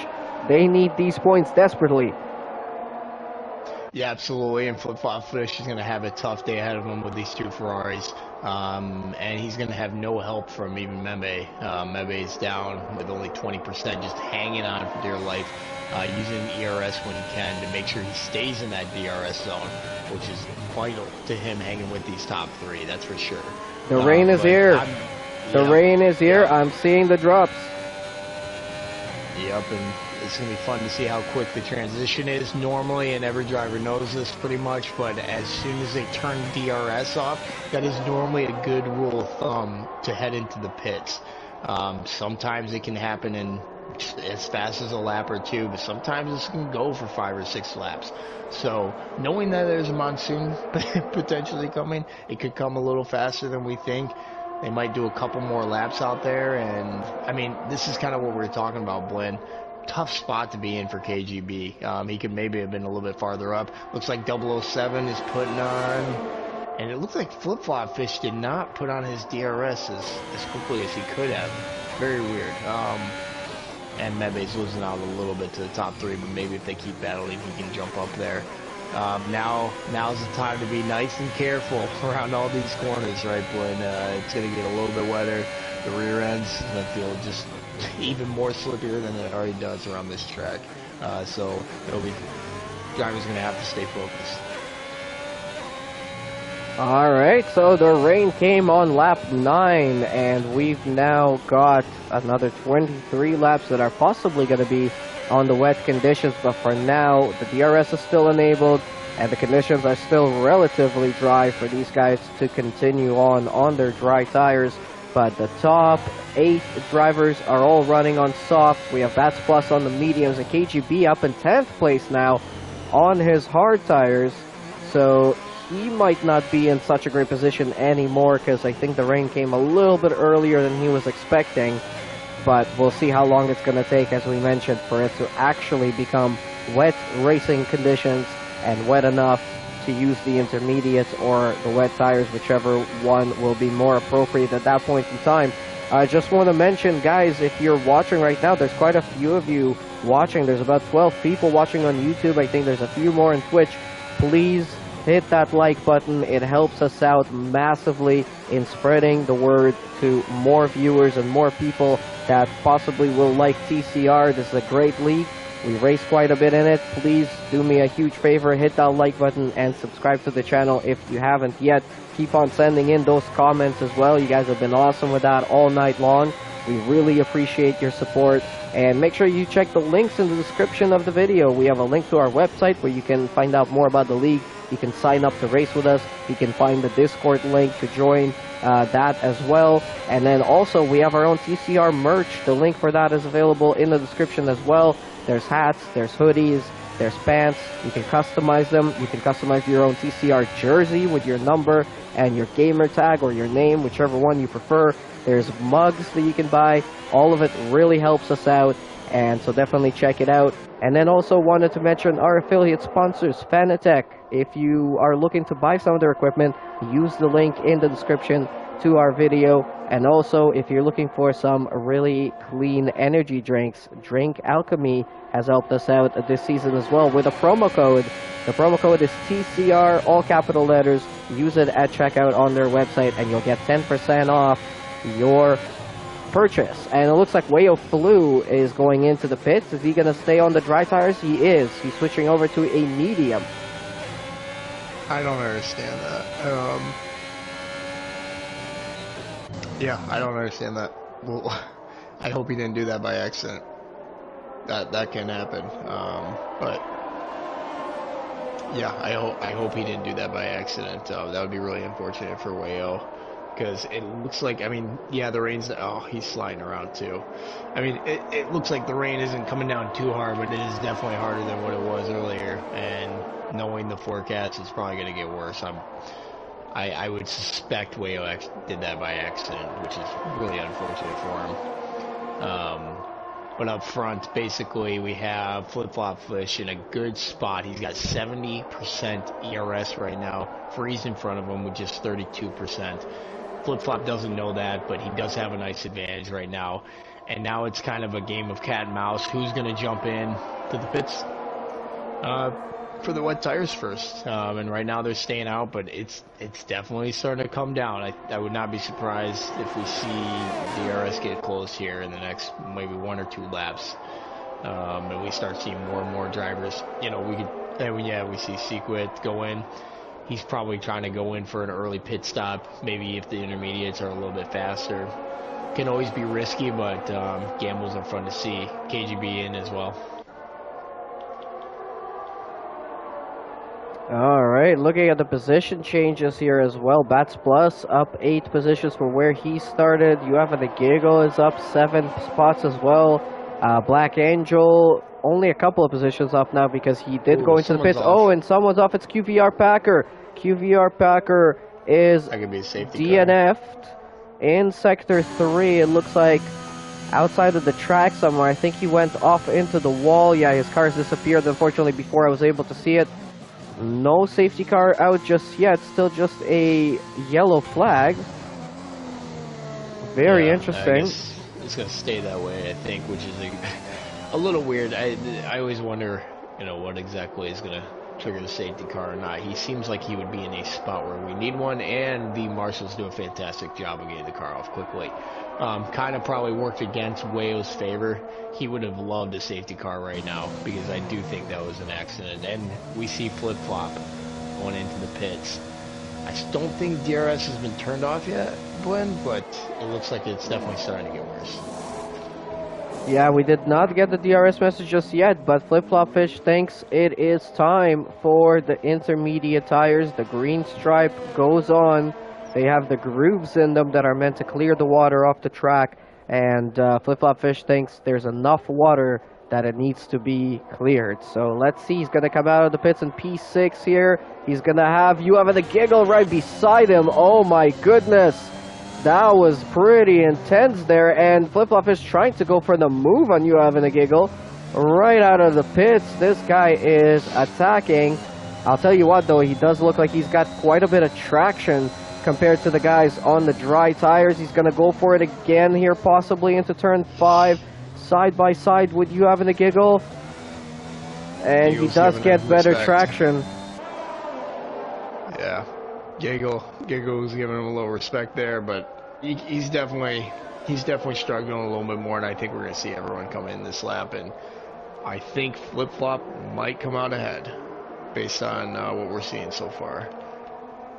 Speaker 1: they need these points desperately.
Speaker 2: Yeah, absolutely. And Flip Flop Fish is going to have a tough day ahead of them with these two Ferraris. And he's going to have no help from even Mebe. Mebe's down with only 20%, just hanging on for dear life, using ERS when he can to make sure he stays in that DRS zone, which is vital to him hanging with these top three, that's for sure.
Speaker 1: The rain is here. The rain is here. I'm seeing the drops.
Speaker 2: Yep, and it's going to be fun to see how quick the transition is normally, and every driver knows this pretty much, but as soon as they turn DRS off, that is normally a good rule of thumb to head into the pits. Sometimes it can happen in as fast as a lap or two, but sometimes this can go for 5 or 6 laps. So knowing that there's a monsoon potentially coming, it could come a little faster than we think. They might do a couple more laps out there, and I mean, this is kind of what we were talking about, Blinn. Tough spot to be in for KGB. He could maybe have been a little bit farther up. Looks like 007 is putting on, and it looks like Flip Flop Fish did not put on his DRS as quickly as he could have. Very weird. And Mebe's losing out a little bit to the top 3, but maybe if they keep battling, he can jump up there. Now's the time to be nice and careful around all these corners, right, Blinn? It's going to get a little bit wetter. The rear end's going to feel just even more slippier than it already does around this track. So drivers going to have to stay focused.
Speaker 1: All right, so the rain came on lap 9, and we've now got another 23 laps that are possibly going to be on the wet conditions, but for now, the DRS is still enabled, and the conditions are still relatively dry for these guys to continue on their dry tires. But the top 8 drivers are all running on soft. We have Bats Plus on the mediums, and KGB up in 10th place now on his hard tires. So he might not be in such a great position anymore, because I think the rain came a little bit earlier than he was expecting. But we'll see how long it's going to take, as we mentioned, for it to actually become wet racing conditions and wet enough to use the intermediates or the wet tires, whichever one will be more appropriate at that point in time. I just want to mention, guys, if you're watching right now, there's quite a few of you watching. There's about 12 people watching on YouTube. I think there's a few more on Twitch. Please hit that like button. It helps us out massively in spreading the word to more viewers and more people that possibly will like TCR. This is a great league. We race quite a bit in it. Please do me a huge favor, hit that like button and subscribe to the channel if you haven't yet. Keep on sending in those comments as well. You guys have been awesome with that all night long. We really appreciate your support. And make sure you check the links in the description of the video. We have a link to our website where you can find out more about the league. You can sign up to race with us. You can find the Discord link to join that as well. And then also we have our own TCR merch. The link for that is available in the description as well. There's hats, there's hoodies, there's pants. You can customize them. You can customize your own TCR jersey with your number and your gamer tag or your name, whichever one you prefer. There's mugs that you can buy. All of it really helps us out, and so definitely check it out. And then also wanted to mention our affiliate sponsors, Fanatec. If you are looking to buy some of their equipment, use the link in the description to our video. And also, if you're looking for some really clean energy drinks, Drink Alchemy has helped us out this season as well with a promo code. The promo code is TCR, all capital letters. Use it at checkout on their website, and you'll get 10% off your purchase. And it looks like Wayo Flew is going into the pits. Is he going to stay on the dry tires? He is. He's switching over to a medium.
Speaker 2: I don't understand that. Yeah, I don't understand that. Well, I hope he didn't do that by accident. That can happen. But yeah, I hope he didn't do that by accident. That would be really unfortunate for Wayo, because it looks like, I mean, yeah, the rain's, oh, he's sliding around too. I mean, it looks like the rain isn't coming down too hard, but it is definitely harder than what it was earlier. And knowing the forecast, it's probably going to get worse. I would suspect Wayo did that by accident, which is really unfortunate for him. But up front, basically, we have Flip Flop Fish in a good spot. He's got 70% ERS right now. Freeze in front of him with just 32%. Flip Flop doesn't know that, but he does have a nice advantage right now. And now it's kind of a game of cat and mouse. Who's going to jump in to the pits? for the wet tires first. And right now they're staying out, but it's definitely starting to come down. I would not be surprised if we see DRS get close here in the next maybe 1 or 2 laps. And we start seeing more and more drivers. You know, we see Sequit go in. He's probably trying to go in for an early pit stop. Maybe if the intermediates are a little bit faster. Can always be risky, but gambles are fun to see. KGB in as well.
Speaker 1: All right, looking at the position changes here as well. Bats Plus up 8 positions from where he started. You have the Giggle is up 7 spots as well. Black Angel only a couple of positions up now because he did go into the pits.
Speaker 2: Off.
Speaker 1: Oh, and someone's off. It's QVR Packer. QVR Packer is DNF'd in Sector 3. It looks like outside of the track somewhere. I think he went off into the wall. Yeah, his car's disappeared, unfortunately, before I was able to see it. No safety car out just yet. Still just a yellow flag. Very interesting.
Speaker 2: It's going to stay that way, I think, which is a little weird. I always wonder, you know, what exactly is going to trigger the safety car or not. He seems like he would be in a spot where we need one, and the marshals do a fantastic job of getting the car off quickly. Kind of probably worked against Wayo's favor. He would have loved a safety car right now because I do think that was an accident. And we see flip-flop going into the pits. I don't think DRS has been turned off yet, Glenn, but it looks like it's definitely starting to get worse.
Speaker 1: Yeah, we did not get the DRS message just yet, but Flip-Flop Fish thinks it is time for the intermediate tires. The green stripe goes on. They have the grooves in them that are meant to clear the water off the track, and Flip-Flop Fish thinks there's enough water that it needs to be cleared. So let's see, he's going to come out of the pits in P6 here. He's going to have you having the Giggle right beside him. Oh my goodness. That was pretty intense there, and Flip-Flop is trying to go for the move on you having a Giggle right out of the pits. This guy is attacking. I'll tell you what, though, he does look like he's got quite a bit of traction compared to the guys on the dry tires. He's going to go for it again here, possibly into turn 5, side by side with you having a Giggle. And he does get better traction.
Speaker 2: Yeah. Giggle's giving him a little respect there, but he's definitely struggling a little bit more, and I think we're going to see everyone come in this lap, and I think Flip-Flop might come out ahead based on what we're seeing so far.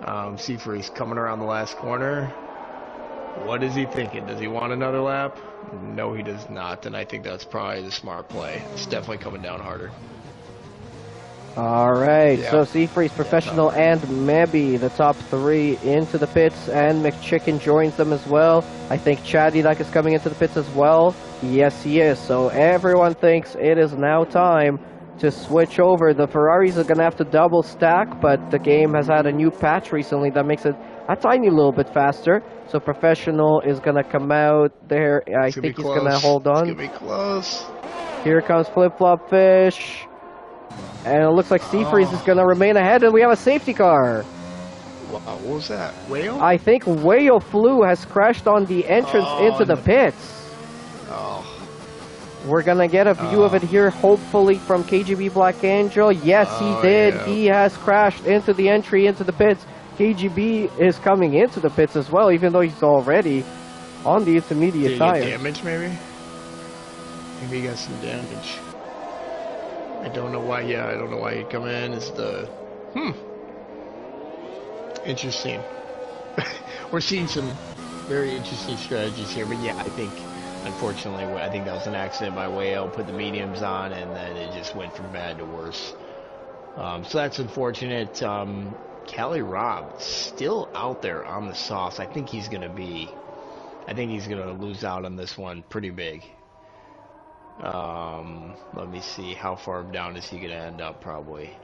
Speaker 2: Seafree's coming around the last corner. What is he thinking? Does he want another lap? No, he does not, and I think that's probably the smart play. It's definitely coming down harder.
Speaker 1: Alright, yeah. So Seafreeze, Professional, and Mebby, the top 3 into the pits, and McChicken joins them as well. I think Chaddy Duck is coming into the pits as well. Yes, he is. So everyone thinks it is now time to switch over. The Ferraris are going to have to double stack, but the game has had a new patch recently that makes it a tiny little bit faster. So Professional is going to come out there. I think he's going to hold on.
Speaker 2: It's going to be close.
Speaker 1: Here comes Flip-Flop Fish. And it looks like Seafreeze is going to remain ahead, and we have a safety car.
Speaker 2: Wow, what was that? Wayo?
Speaker 1: I think Wayo Flu has crashed on the entrance into the pits.
Speaker 2: Oh.
Speaker 1: We're going to get a view of it here, hopefully, from KGB Black Angel. Yes, he did. Yeah. He has crashed into the entry into the pits. KGB is coming into the pits as well, even though he's already on the intermediate tires.
Speaker 2: Did he get damage, maybe? Maybe he got some damage. I don't know why. Yeah, I don't know why he'd come in. Is the interesting. We're seeing some very interesting strategies here, but yeah, I think unfortunately, I think that was an accident by Wayo. Put the mediums on, and then it just went from bad to worse. So that's unfortunate. Cali Rob still out there on the sauce. I think he's gonna lose out on this one pretty big. Let me see, how far down is he gonna end up? Probably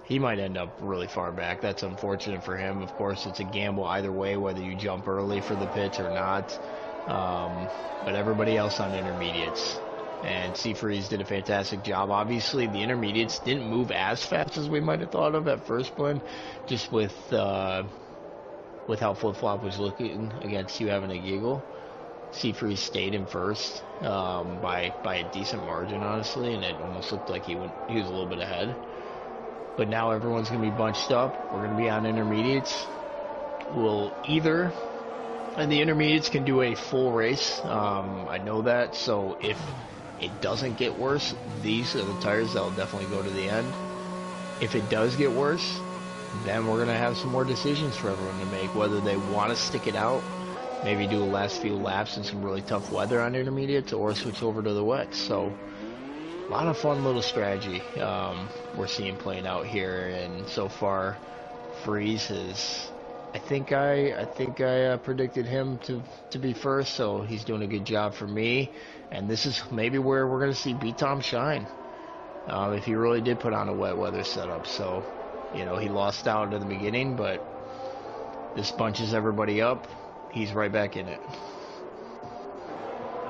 Speaker 2: he might end up really far back. That's unfortunate for him. Of course, it's a gamble either way, whether you jump early for the pitch or not. But everybody else on intermediates, and Seafreeze did a fantastic job. Obviously, the intermediates didn't move as fast as we might have thought of at first blend, just with how Flip-Flop was looking against you having a Giggle. Seafreeze stayed in first by a decent margin, honestly, and it almost looked like he was a little bit ahead. but now everyone's going to be bunched up. We're going to be on intermediates. We'll either, and the intermediates can do a full race. I know that, so if it doesn't get worse, these are the tires that will definitely go to the end. If it does get worse, then we're going to have some more decisions for everyone to make, whether they want to stick it out, maybe do a last few laps in some really tough weather on intermediates, or switch over to the wet. So a lot of fun little strategy we're seeing playing out here, and so far Freeze is, I think I predicted him to be first, so he's doing a good job for me. And this is maybe where we're going to see B-Tom shine, if he really did put on a wet weather setup. So, you know, he lost out at the beginning, but this bunches everybody up. He's right back in it.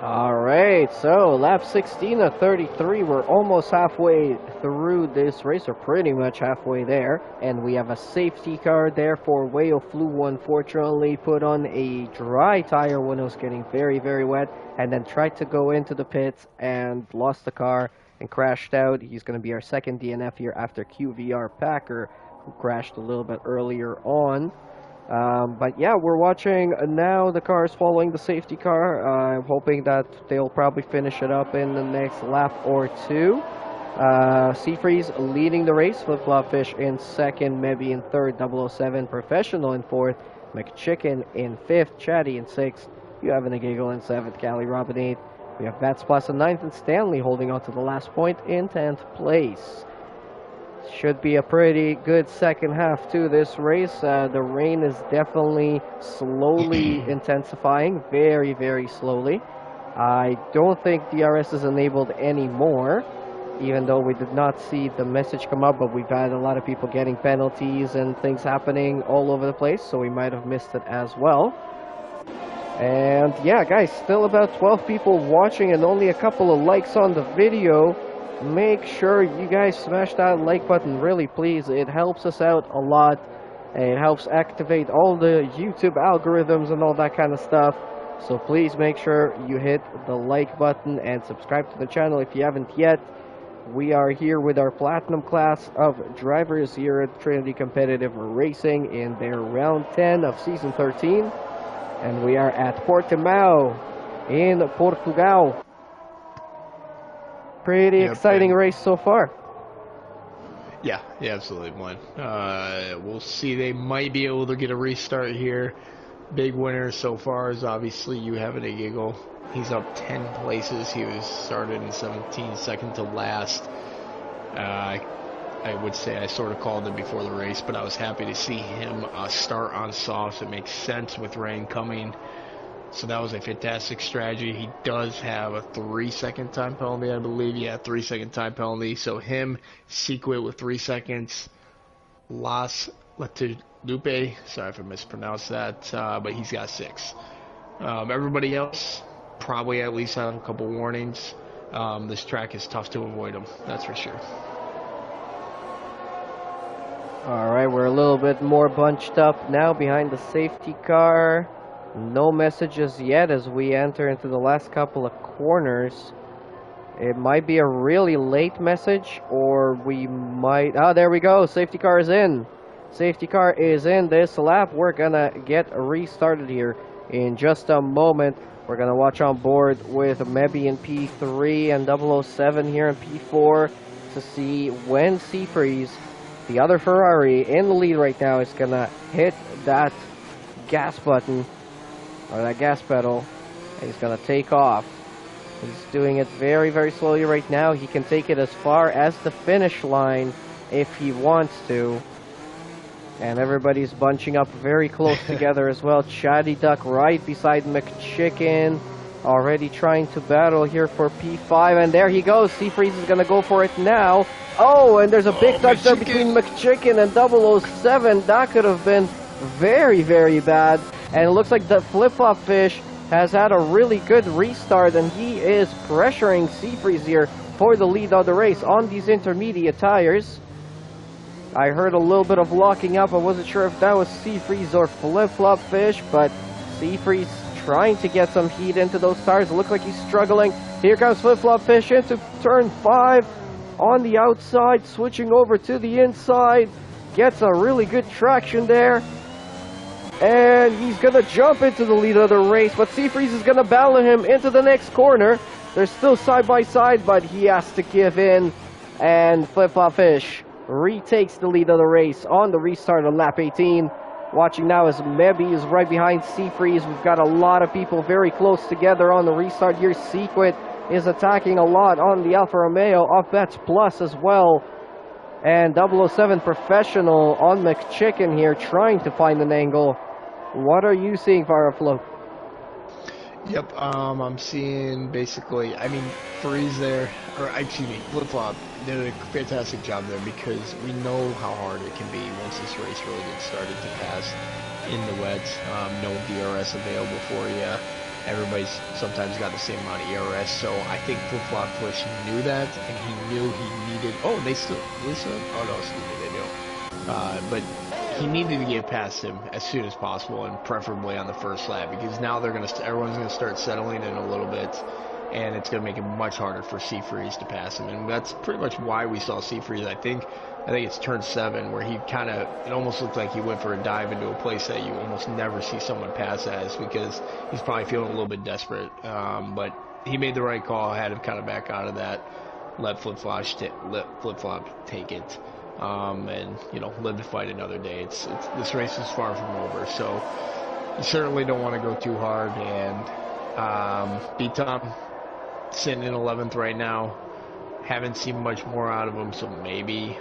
Speaker 1: All right, so lap 16 of 33. We're almost halfway through this race, or pretty much halfway there. And we have a safety car there for Whale Flu. Unfortunately, put on a dry tire when it was getting very, very wet, and then tried to go into the pits and lost the car and crashed out. He's going to be our second DNF here after QVR Packer, who crashed a little bit earlier on. But yeah, we're watching now the cars following the safety car. I'm hoping that they'll probably finish it up in the next lap or two. Seafreeze leading the race, Flip-Flop Fish in second, Mebby in third, 007 Professional in fourth, McChicken in fifth, Chatty in sixth, You Having a Giggle in seventh, Callie Robin eighth. We have Bats Plus in ninth, and Stanley holding on to the last point in 10th place. Should be a pretty good second half to this race. The rain is definitely slowly intensifying, very, very slowly. I don't think DRS is enabled anymore, even though we did not see the message come up, but we've had a lot of people getting penalties and things happening all over the place, so we might have missed it as well. And yeah, guys, still about 12 people watching and only a couple of likes on the video. Make sure you guys smash that like button, really please. It helps us out a lot. It helps activate all the YouTube algorithms and all that kind of stuff. So please make sure you hit the like button and subscribe to the channel if you haven't yet. We are here with our Platinum class of drivers here at Trinity Competitive Racing in their round 10 of season 13. And we are at Portimao in Portugal. Pretty exciting race so far.
Speaker 2: Yeah, absolutely, one. We'll see. They might be able to get a restart here. Big winner so far is obviously You Having a Giggle. He's up 10 places. He was started in 17, second to last. I would say I sort of called it before the race, but I was happy to see him start on softs. It makes sense with rain coming. So that was a fantastic strategy. He does have a 3-second time penalty, I believe. Yeah, 3-second time penalty. So him, Sequit with 3 seconds. Las Latudupe, sorry if I mispronounced that, but he's got 6. Everybody else probably at least have a couple warnings. This track is tough to avoid them, that's for sure.
Speaker 1: Alright, we're a little bit more bunched up now behind the safety car. No messages yet as we enter into the last couple of corners. It might be a really late message, or we might... Ah, there we go. Safety car is in. Safety car is in this lap. We're gonna get restarted here in just a moment. We're gonna watch on board with Mebby in P3 and 007 here in P4 to see when Seafreeze, the other Ferrari in the lead right now, is gonna hit that gas button, or that gas pedal, and he's gonna take off. He's doing it very, very slowly right now. He can take it as far as the finish line if he wants to. And everybody's bunching up very close together as well. Chatty Duck right beside McChicken, already trying to battle here for P5, and there he goes. Seafreeze is gonna go for it now. Oh, and there's a big touch there between McChicken and 007. That could have been very, very bad. And it looks like the Flip-Flop Fish has had a really good restart, and he is pressuring Seafreeze here for the lead of the race on these intermediate tires. I heard a little bit of locking up. I wasn't sure if that was Seafreeze or Flip-Flop Fish, but Seafreeze trying to get some heat into those tires. It looks like he's struggling. Here comes Flip-Flop Fish into turn 5. on the outside, switching over to the inside. Gets a really good traction there. And he's going to jump into the lead of the race, but Seafreeze is going to battle him into the next corner. They're still side by side, but he has to give in. And Flip Flop Fish retakes the lead of the race on the restart on lap 18. Watching now as Mebi is right behind Seafreeze. We've got a lot of people very close together on the restart here. Sequit is attacking a lot on the Alfa Romeo off Bets Plus as well. And 007 Professional on McChicken here trying to find an angle. What are you seeing, Fireflow?
Speaker 2: Yep, I'm seeing basically, I mean, Freeze there, or excuse me, Flip Flop did a fantastic job there because we know how hard it can be once this race really gets started to pass in the wets. No DRS available for you. Everybody's sometimes got the same amount of ERS, so I think Flip Flop Fish knew that, and he knew he needed. Oh, they still. Oh no, excuse me, they do. But he needed to get past him as soon as possible, and preferably on the first lap, because now everyone's gonna start settling in a little bit, and it's gonna make it much harder for Seafreeze to pass him, and that's pretty much why we saw Seafreeze. I think it's turn 7 where he it almost looked like he went for a dive into a place that you almost never see someone pass as, because he's probably feeling a little bit desperate. But he made the right call, had him kind of back out of that, let Flip Flop take it, and live to fight another day. This race is far from over, so you certainly don't want to go too hard. And B-Tom sitting in 11th right now. Haven't seen much more out of him, so maybe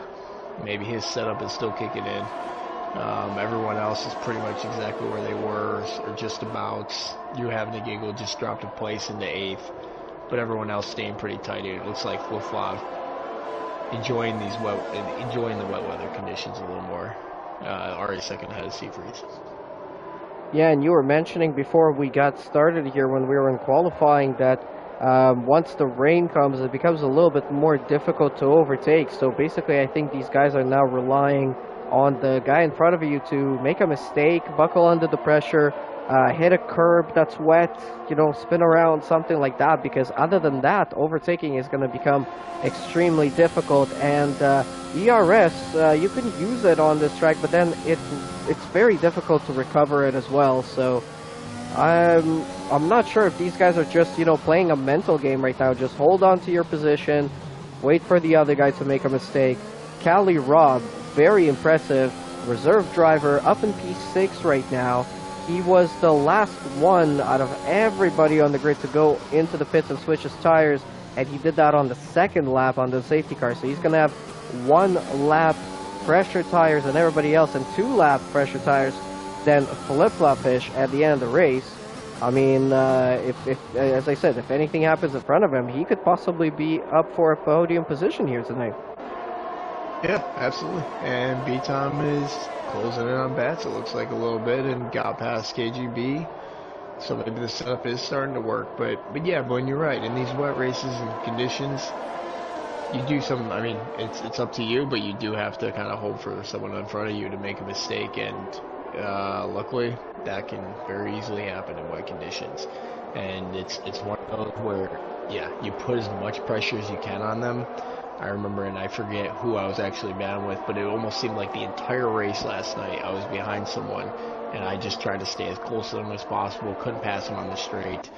Speaker 2: his setup is still kicking in. Everyone else is pretty much exactly where they were, or just about. You having a giggle just dropped a place into 8th, but everyone else staying pretty tight. It looks like Flip Flop enjoying the wet weather conditions a little more. Already second ahead of Seafreeze.
Speaker 1: Yeah, and you were mentioning before we got started here when we were in qualifying that once the rain comes, it becomes a little bit more difficult to overtake. So basically, I think these guys are now relying on the guy in front of you to make a mistake, buckle under the pressure, hit a curb that's wet, spin around, something like that, because other than that, overtaking is going to become extremely difficult. And ERS, you can use it on this track, but then it's very difficult to recover it as well. So I'm not sure if these guys are just, playing a mental game right now. Just hold on to your position, wait for the other guy to make a mistake. Cali Rob, very impressive, reserve driver, up in P6 right now. He was the last one out of everybody on the grid to go into the pits and switch his tires, and he did that on the second lap on the safety car. So he's going to have 1 lap fresher tires than everybody else, and 2 lap fresher tires than Flip Flop Fish at the end of the race. I mean, if as I said, if anything happens in front of him, he could possibly be up for a podium position here tonight.
Speaker 2: Yeah, absolutely. And B-Tom is closing in on Bats, it looks like, a little bit, and got past KGB. So maybe the setup is starting to work. But yeah, Boyne, you're right. In these wet races and conditions, you do some, I mean, it's up to you, but you do have to kind of hope for someone in front of you to make a mistake, and luckily that can very easily happen in wet conditions. And it's one of those where, yeah, you put as much pressure as you can on them. I remember, and I forget who I was actually battling with, but it almost seemed like the entire race last night I was behind someone, and I just tried to stay as close to them as possible. Couldn't pass them on the straight.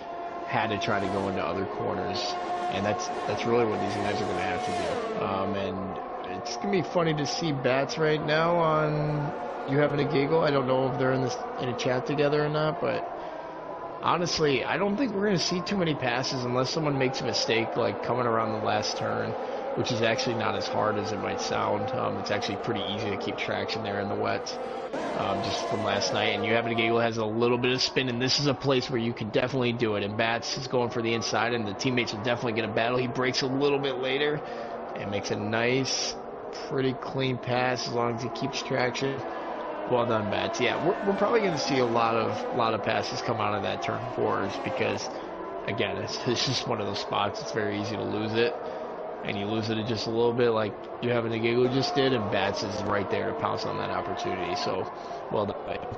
Speaker 2: Had to try to go into other corners, and that's really what these guys are going to have to do. And it's going to be funny to see Bats right now on You Having a Giggle. I don't know if they're in a chat together or not, but honestly, I don't think we're going to see too many passes unless someone makes a mistake, like coming around the last turn, which is actually not as hard as it might sound. It's actually pretty easy to keep traction there in the wet, just from last night. And You Having a Giggle has a little bit of spin, and this is a place where you can definitely do it. And Bats is going for the inside, and the teammates are definitely going to battle. He breaks a little bit later and makes a nice, pretty clean pass as long as he keeps traction. Well done, Bats. Yeah, we're probably going to see a lot of passes come out of that turn 4s because, again, it's just one of those spots. It's very easy to lose it, and you lose it just a little bit, like You Having a Giggle just did, and Bats is right there to pounce on that opportunity. So, well done, Bats.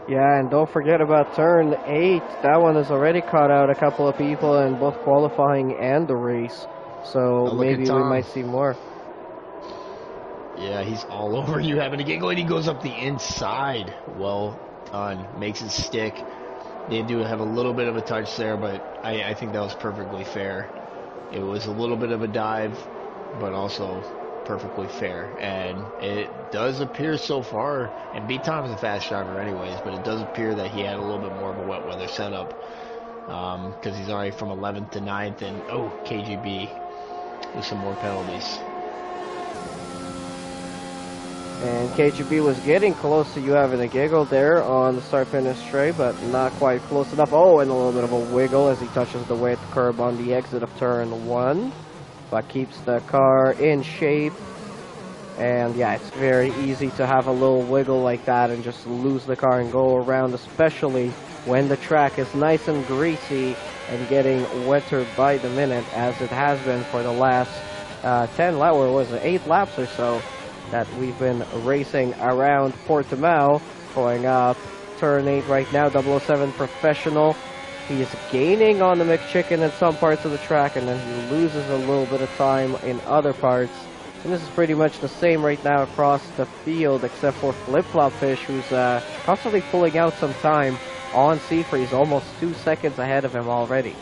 Speaker 1: Yeah, and don't forget about turn 8. That one has already caught out a couple of people in both qualifying and the race. So
Speaker 2: Oh, look at
Speaker 1: maybe we
Speaker 2: Tom.
Speaker 1: might see more.
Speaker 2: Yeah, he's all over you having a giggle, and he goes up the inside. Well done. Makes it stick. They do have a little bit of a touch there, but I think that was perfectly fair. It was a little bit of a dive, but also perfectly fair. And it does appear so far, and B Tom's a fast driver anyways, but it does appear that he had a little bit more of a wet weather setup, because he's already from 11th to 9th, and KGB with some more penalties.
Speaker 1: And KGB was getting close to you having a giggle there on the start-finish straight, but not quite close enough. Oh, and a little bit of a wiggle as he touches the wet curb on the exit of turn 1, but keeps the car in shape. And yeah, it's very easy to have a little wiggle like that and just lose the car and go around, especially when the track is nice and greasy and getting wetter by the minute, as it has been for the last 10 laps, or was it 8 laps or so, that we've been racing around Portimao, going up turn 8 right now. 007 Professional. He is gaining on the McChicken in some parts of the track, and then he loses a little bit of time in other parts. And this is pretty much the same right now across the field, except for Flip Flop Fish, who's constantly pulling out some time on Seafreeze, almost 2 seconds ahead of him already.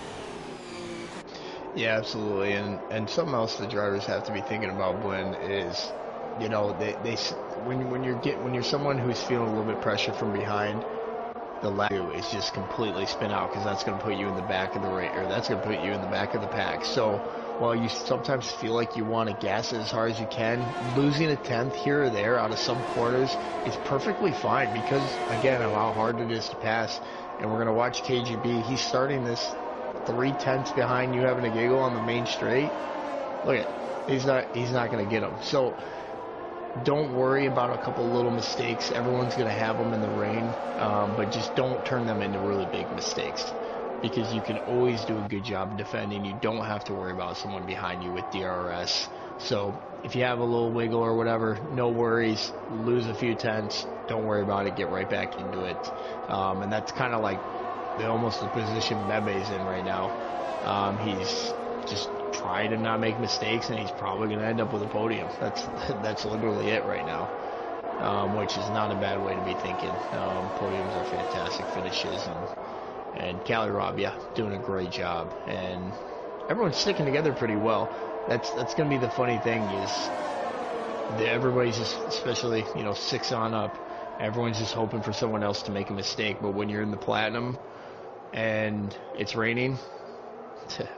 Speaker 2: Yeah, absolutely. And something else the drivers have to be thinking about, Gwen, is, you know, when you're someone who's feeling a little bit pressure from behind, the lap is just completely spin out, because that's going to put you in the back of the race, or that's going to put you in the back of the pack. So while you sometimes feel like you want to gas it as hard as you can, losing a tenth here or there out of some corners is perfectly fine, because again of how hard it is to pass. And we're going to watch KGB. He's starting this 3/10 behind you having a giggle on the main straight. Look at, he's not going to get him. So don't worry about a couple little mistakes. Everyone's going to have them in the rain, but just don't turn them into really big mistakes, because you can always do a good job defending. You don't have to worry about someone behind you with DRS. So if you have a little wiggle or whatever, no worries. Lose a few tenths, don't worry about it. Get right back into it. And that's kind of like almost the position Bebe's in right now. He's just trying to not make mistakes, and he's probably going to end up with a podium. That's literally it right now, which is not a bad way to be thinking. Podiums are fantastic finishes, and Cali Rob, yeah, doing a great job, and everyone's sticking together pretty well. That's going to be the funny thing, is that everybody's just, especially 6 on up, everyone's just hoping for someone else to make a mistake. But when you're in the platinum and it's raining,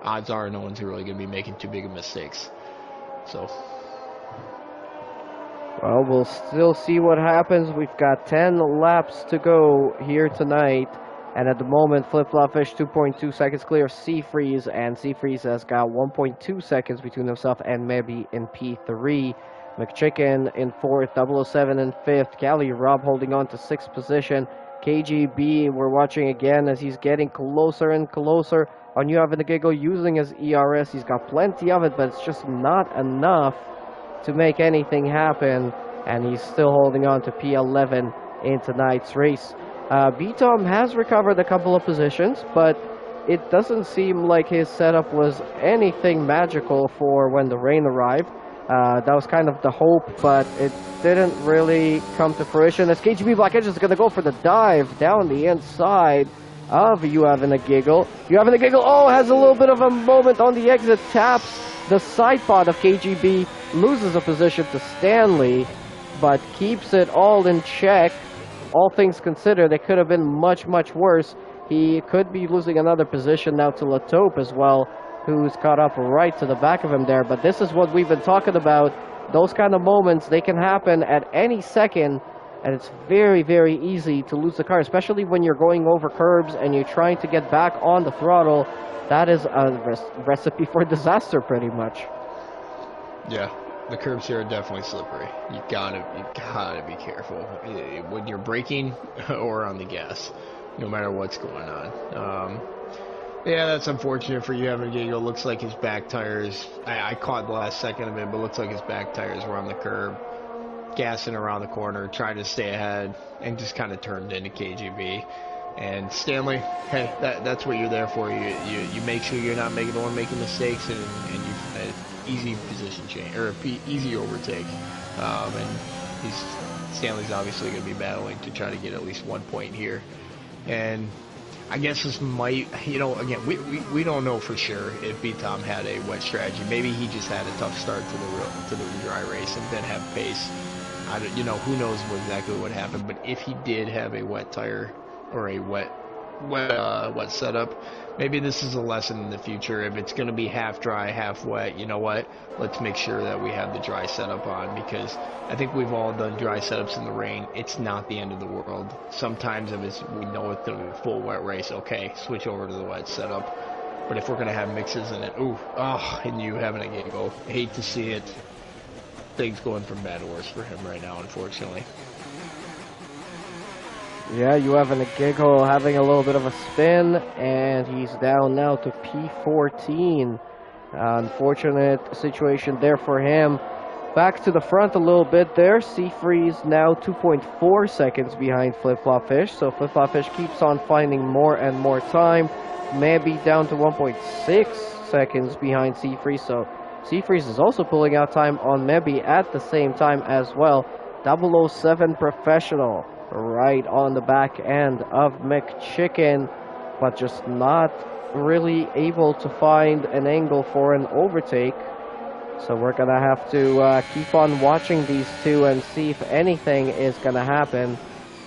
Speaker 2: odds are no one's really going to be making too big of mistakes. So,
Speaker 1: well, we'll still see what happens. We've got 10 laps to go here tonight. And at the moment, Flip Flop Fish 2.2 seconds clear of Seafreeze, and Seafreeze has got 1.2 seconds between himself and Mebby in P3. McChicken in 4th, 007 in 5th, Cali Rob holding on to 6th position. KGB, we're watching again as he's getting closer and closer on You Having the Giggle using his ERS. He's got plenty of it, but it's just not enough to make anything happen, and he's still holding on to P11 in tonight's race. B-Tom has recovered a couple of positions, but it doesn't seem like his setup was anything magical for when the rain arrived. That was kind of the hope, but it didn't really come to fruition, as KGB Black Edge is going to go for the dive down the inside of You Having a Giggle. You Having a Giggle, has a little bit of a moment on the exit, taps the side pod of KGB, loses a position to Stanley, but keeps it all in check. All things considered, it could have been much, much worse. He could be losing another position now to Latope as well, who's caught up right to the back of him there. But this is what we've been talking about. Those kind of moments, they can happen at any second, and it's very, very easy to lose the car, especially when you're going over curbs and you're trying to get back on the throttle. That is a recipe for disaster, pretty much.
Speaker 2: yeah, the curbs here are definitely slippery. You gotta be careful when you're braking or on the gas, no matter what's going on. Yeah, that's unfortunate for You Having a Giggle. Looks like his back tires, I caught the last second of it, but looks like his back tires were on the curb, gassing around the corner, trying to stay ahead, and just kind of turned into KGB. And Stanley, hey, that's what you're there for. You make sure you're not making mistakes, and you easy position change or easy overtake. And Stanley's obviously going to be battling to try to get at least 1 point here. And I guess this might, again, we don't know for sure if B-Tom had a wet strategy. Maybe he just had a tough start to the dry race and didn't have pace. Who knows exactly what happened. But if he did have a wet tire or a wet setup, maybe this is a lesson in the future. If it's going to be half dry, half wet, you know what? Let's make sure that we have the dry setup on, because I think we've all done dry setups in the rain. It's not the end of the world. Sometimes if we know it's going to be a full wet race, okay, switch over to the wet setup. But if we're going to have mixes in it, and you having a giggle, hate to see it. Things going from bad to worse for him right now, unfortunately.
Speaker 1: Yeah, you having a giggle, having a little bit of a spin, and he's down now to P14. Unfortunate situation there for him. Back to the front a little bit there. Seafreeze now 2.4 seconds behind Flip Flop Fish. So Flip Flop Fish keeps on finding more and more time. Maybe down to 1.6 seconds behind Seafreeze. So Seafreeze is also pulling out time on Mebby at the same time as well. 007 Professional right on the back end of McChicken, but just not really able to find an angle for an overtake. So we're gonna have to keep on watching these two and see if anything is gonna happen.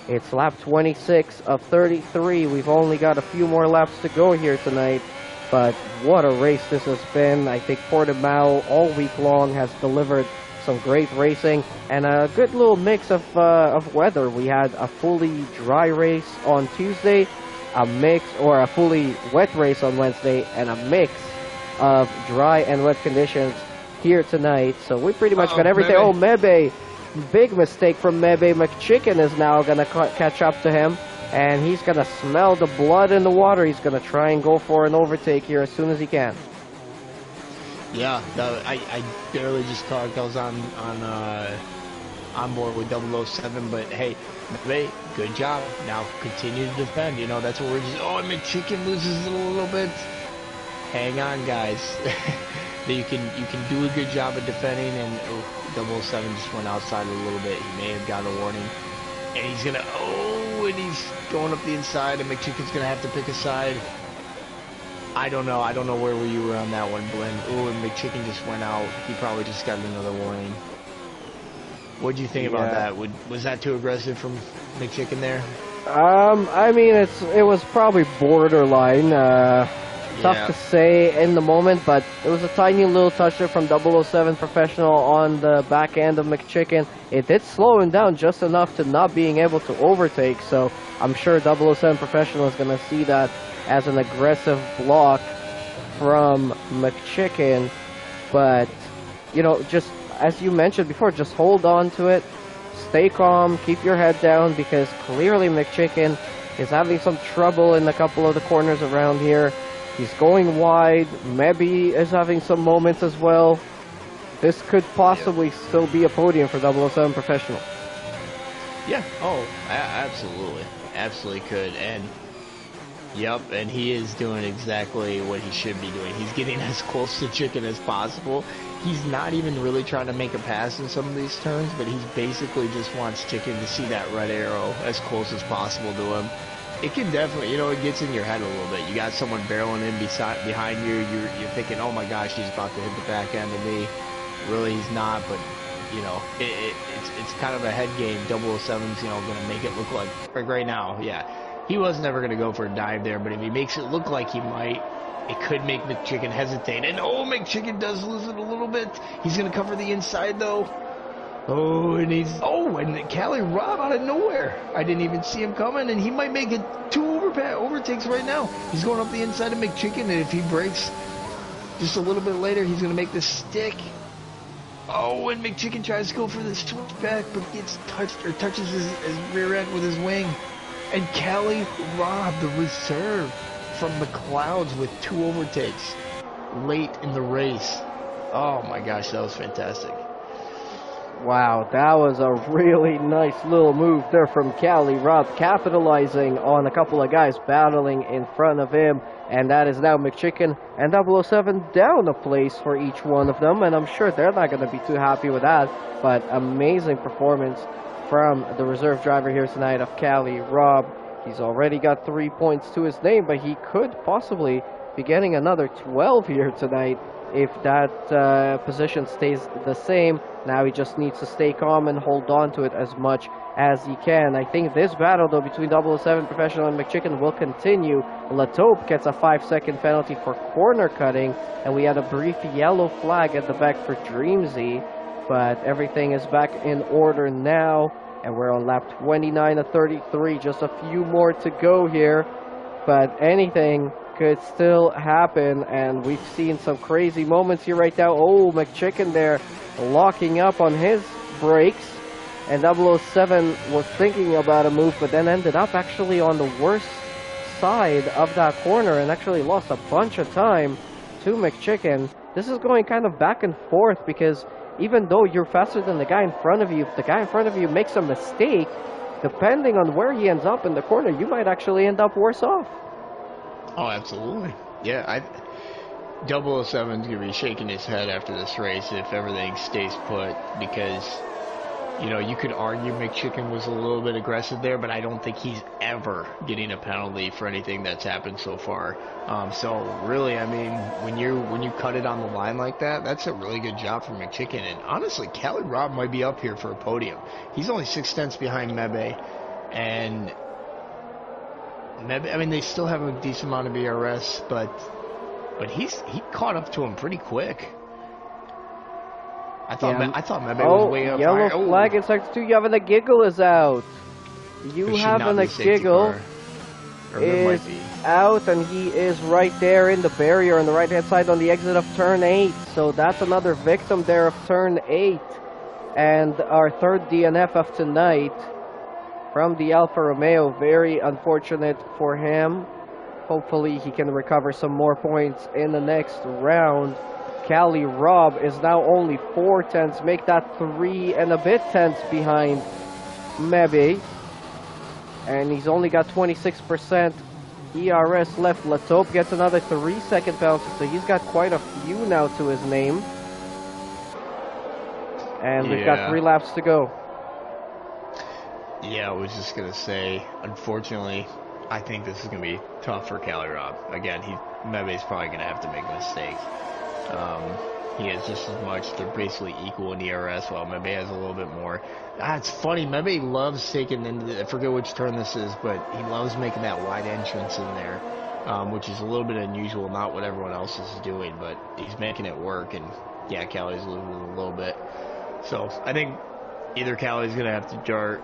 Speaker 1: It's lap 26 of 33. We've only got a few more laps to go here tonight, but what a race this has been. I think Portimao all week long has delivered some great racing and a good little mix of weather. We had a fully dry race on Tuesday, a fully wet race on Wednesday, and a mix of dry and wet conditions here tonight. So we pretty much got everything. Oh, Mebe, big mistake from Mebe. McChicken is now gonna catch up to him, and he's gonna smell the blood in the water. He's gonna try and go for an overtake here as soon as he can.
Speaker 2: Yeah, I barely just talked. I was on board with 007, but hey, Ray, good job. Now continue to defend. That's what we're just. Oh, and McChicken loses it a little bit. Hang on, guys. you can do a good job of defending, and 007 just went outside a little bit. He may have got a warning, and he's gonna. And he's going up the inside, and McChicken's gonna have to pick a side. I don't know where you were on that one, Blinn. Ooh, and McChicken just went out. He probably just got another warning. What'd you think about that? Was that too aggressive from McChicken there?
Speaker 1: I mean, it was probably borderline. Tough to say in the moment, but it was a tiny little touch there from 007 Professional on the back end of McChicken. It did slow him down just enough to not being able to overtake, so I'm sure 007 Professional is going to see that as an aggressive block from McChicken. But, just as you mentioned before, just hold on to it, stay calm, keep your head down, because clearly McChicken is having some trouble in a couple of the corners around here. He's going wide. Mebby is having some moments as well. This could possibly still be a podium for 007 Professional.
Speaker 2: Yeah, absolutely. Absolutely could. And yep, and he is doing exactly what he should be doing. He's getting as close to Chicken as possible. He's not even really trying to make a pass in some of these turns, but he basically just wants Chicken to see that red arrow as close as possible to him. It can definitely, it gets in your head a little bit. You got someone barreling in behind you. You're thinking, oh my gosh, he's about to hit the back end of me. Really, he's not, but it's kind of a head game. 007's, going to make it look like right now. Yeah, he was never going to go for a dive there, but if he makes it look like he might, it could make McChicken hesitate. And McChicken does lose it a little bit. He's going to cover the inside though. And Cali Rob out of nowhere. I didn't even see him coming, and he might make it 2 overtakes right now. He's going up the inside of McChicken, and if he breaks just a little bit later, he's going to make this stick. And McChicken tries to go for the switchback, but gets touches his rear end with his wing. And Cali Rob, the reserve from the clouds, with 2 overtakes late in the race. Oh my gosh, that was fantastic.
Speaker 1: Wow, that was a really nice little move there from Cali Rob, capitalizing on a couple of guys battling in front of him. And that is now McChicken and 007 down a place for each one of them. And I'm sure they're not going to be too happy with that. But amazing performance from the reserve driver here tonight of Cali Rob. He's already got 3 points to his name, but he could possibly be getting another 12 here tonight if that position stays the same. Now he just needs to stay calm and hold on to it as much as he can. I think this battle, though, between 007 Professional and McChicken will continue. Latope gets a 5-second penalty for corner cutting, and we had a brief yellow flag at the back for Dreamsy. But everything is back in order now, and we're on lap 29 of 33. Just a few more to go here, but anything could still happen, and we've seen some crazy moments here right now. Oh, McChicken there locking up on his brakes, and 007 was thinking about a move, but then ended up actually on the worst side of that corner and actually lost a bunch of time to McChicken. This is going kind of back and forth, because even though you're faster than the guy in front of you, if the guy in front of you makes a mistake, depending on where he ends up in the corner, you might actually end up worse off.
Speaker 2: Oh, absolutely. Yeah, 007's going to be shaking his head after this race if everything stays put, because, you know, you could argue McChicken was a little bit aggressive there, but I don't think he's ever getting a penalty for anything that's happened so far. So really, I mean, when you cut it on the line like that, that's a really good job from McChicken. And honestly, Cali Rob might be up here for a podium. He's only 6/10 behind Mebe, and I mean, they still have a decent amount of ERS, but he caught up to him pretty quick. I thought Mebe was way up higher.
Speaker 1: Yellow flag in sector 2. Yavin a Giggle is out. Yavin a Giggle is out, and he is right there in the barrier on the right-hand side on the exit of turn 8. So that's another victim there of turn 8. And our third DNF of tonight from the Alfa Romeo. Very unfortunate for him. Hopefully he can recover some more points in the next round. Cali Rob is now only 4/10, make that 3 and a bit tenths behind Mebe. And he's only got 26% ERS left. Latope gets another 3-second penalty, so he's got quite a few now to his name. And we've got 3 laps to go.
Speaker 2: Yeah, I was just going to say, unfortunately, I think this is going to be tough for Cali Rob. Again, Mebe's probably going to have to make a mistake. He has just as much. They're basically equal in ERS, while Mebe has a little bit more. It's funny. Mebe loves taking, I forget which turn this is, but he loves making that wide entrance in there, which is a little bit unusual, not what everyone else is doing, but he's making it work, and yeah, Cali's losing a little bit. So I think either Cali's going to have to dart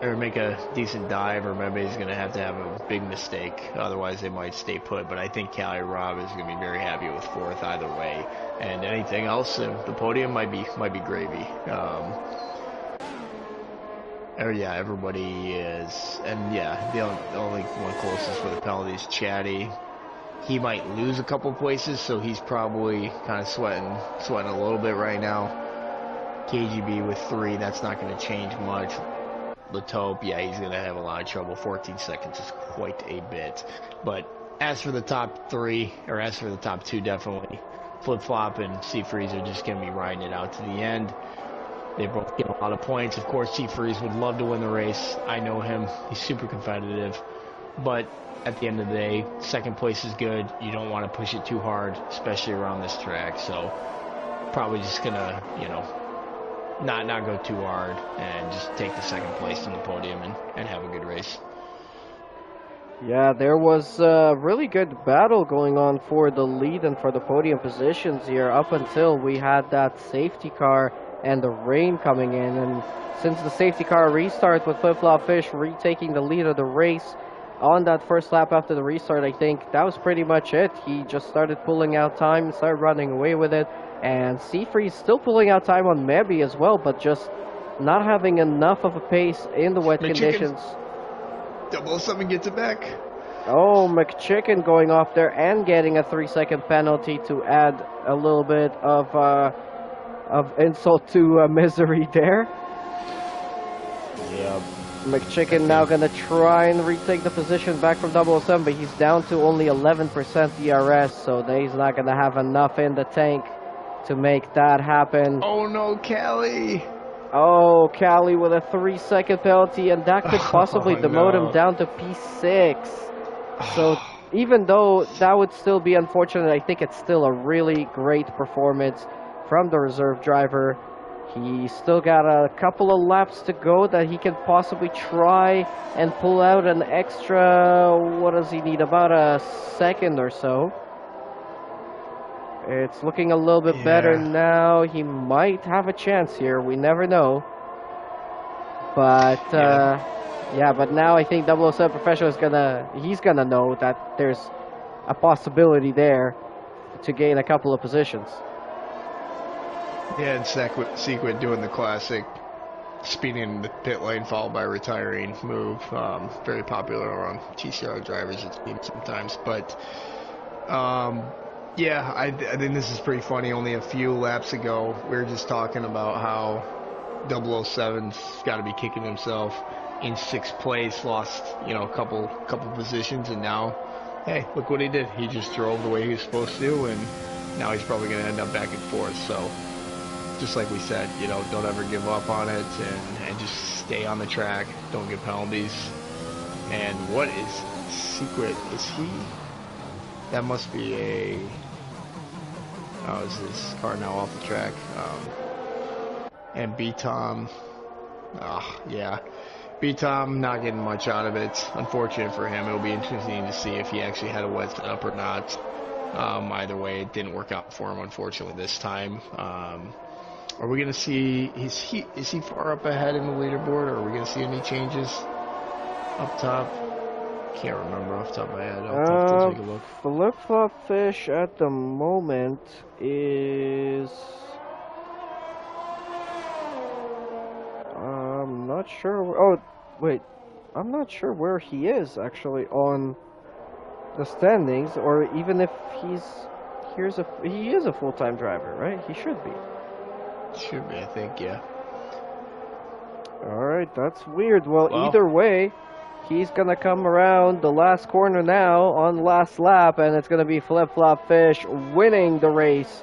Speaker 2: or make a decent dive, or Mebe's going to have a big mistake. Otherwise, they might stay put. But I think Cali Rob is going to be very happy with 4th either way. And anything else, the podium might be gravy. Yeah, everybody is. And yeah, the only one closest for the penalty is Chatty. He might lose a couple places, so he's probably kind of sweating a little bit right now. KGB with 3, that's not going to change much. Latope, yeah, he's going to have a lot of trouble. 14 seconds is quite a bit. But as for the top 3, or as for the top 2, definitely Flip Flop and Sea Freeze are just going to be riding it out to the end. They both get a lot of points. Of course, Sea Freeze would love to win the race. I know him. He's super competitive. But at the end of the day, 2nd place is good. You don't want to push it too hard, especially around this track. So probably just going to, not go too hard and just take the 2nd place on the podium and have a good race.
Speaker 1: Yeah, there was a really good battle going on for the lead and for the podium positions here up until we had that safety car and the rain coming in. And since the safety car restart with Flip Flop Fish retaking the lead of the race on that first lap after the restart, I think that was pretty much it. He just started pulling out time, started running away with it. And Sea Freeze still pulling out time on Mebe as well, but just not having enough of a pace in the wet conditions.
Speaker 2: 007 gets it back.
Speaker 1: Oh, McChicken going off there and getting a 3-second penalty to add a little bit of of insult to misery there.
Speaker 2: Yeah.
Speaker 1: McChicken now going to try and retake the position back from 007, but he's down to only 11% DRS, so he's not going to have enough in the tank to make that happen.
Speaker 2: Oh no, Callie!
Speaker 1: Oh, Callie with a 3-second penalty, and that could possibly demote him down to P6. So even though that would still be unfortunate, I think it's still a really great performance from the reserve driver. He's still got a couple of laps to go that he can possibly try and pull out an extra, what does he need, about a second or so. It's looking a little bit better now. He might have a chance here. We never know. But, yeah, but now I think 007 Professional is he's gonna know that there's a possibility there to gain a couple of positions.
Speaker 2: Yeah, and Sequit doing the classic speeding in the pit lane followed by retiring move. Very popular on TCR drivers, it seems sometimes. But, yeah, I think this is pretty funny. Only a few laps ago, we were just talking about how 007's got to be kicking himself in 6th place, lost, a couple positions, and now, hey, look what he did. He just drove the way he was supposed to, and now he's probably going to end up back and forth. So, just like we said, don't ever give up on it, and just stay on the track. Don't get penalties. And what is Secret? Is he? That must be a. Oh, is this car now off the track? And B-Tom. Yeah. B-Tom not getting much out of it. Unfortunate for him. It'll be interesting to see if he actually had a wet setup or not. Either way, it didn't work out for him, unfortunately, this time. Are we going to see, is he far up ahead in the leaderboard, or are we going to see any changes up top? Can't remember off the top of my head. I'll have to take a look.
Speaker 1: Flip-Flop Fish at the moment is... I'm not sure. Oh, wait. I'm not sure where he is, actually, on the standings, or even if he is a full-time driver, right? He should be.
Speaker 2: Should be, I think, yeah.
Speaker 1: Alright, that's weird. Well, either way, he's going to come around the last corner now on the last lap, and it's going to be Flip-Flop Fish winning the race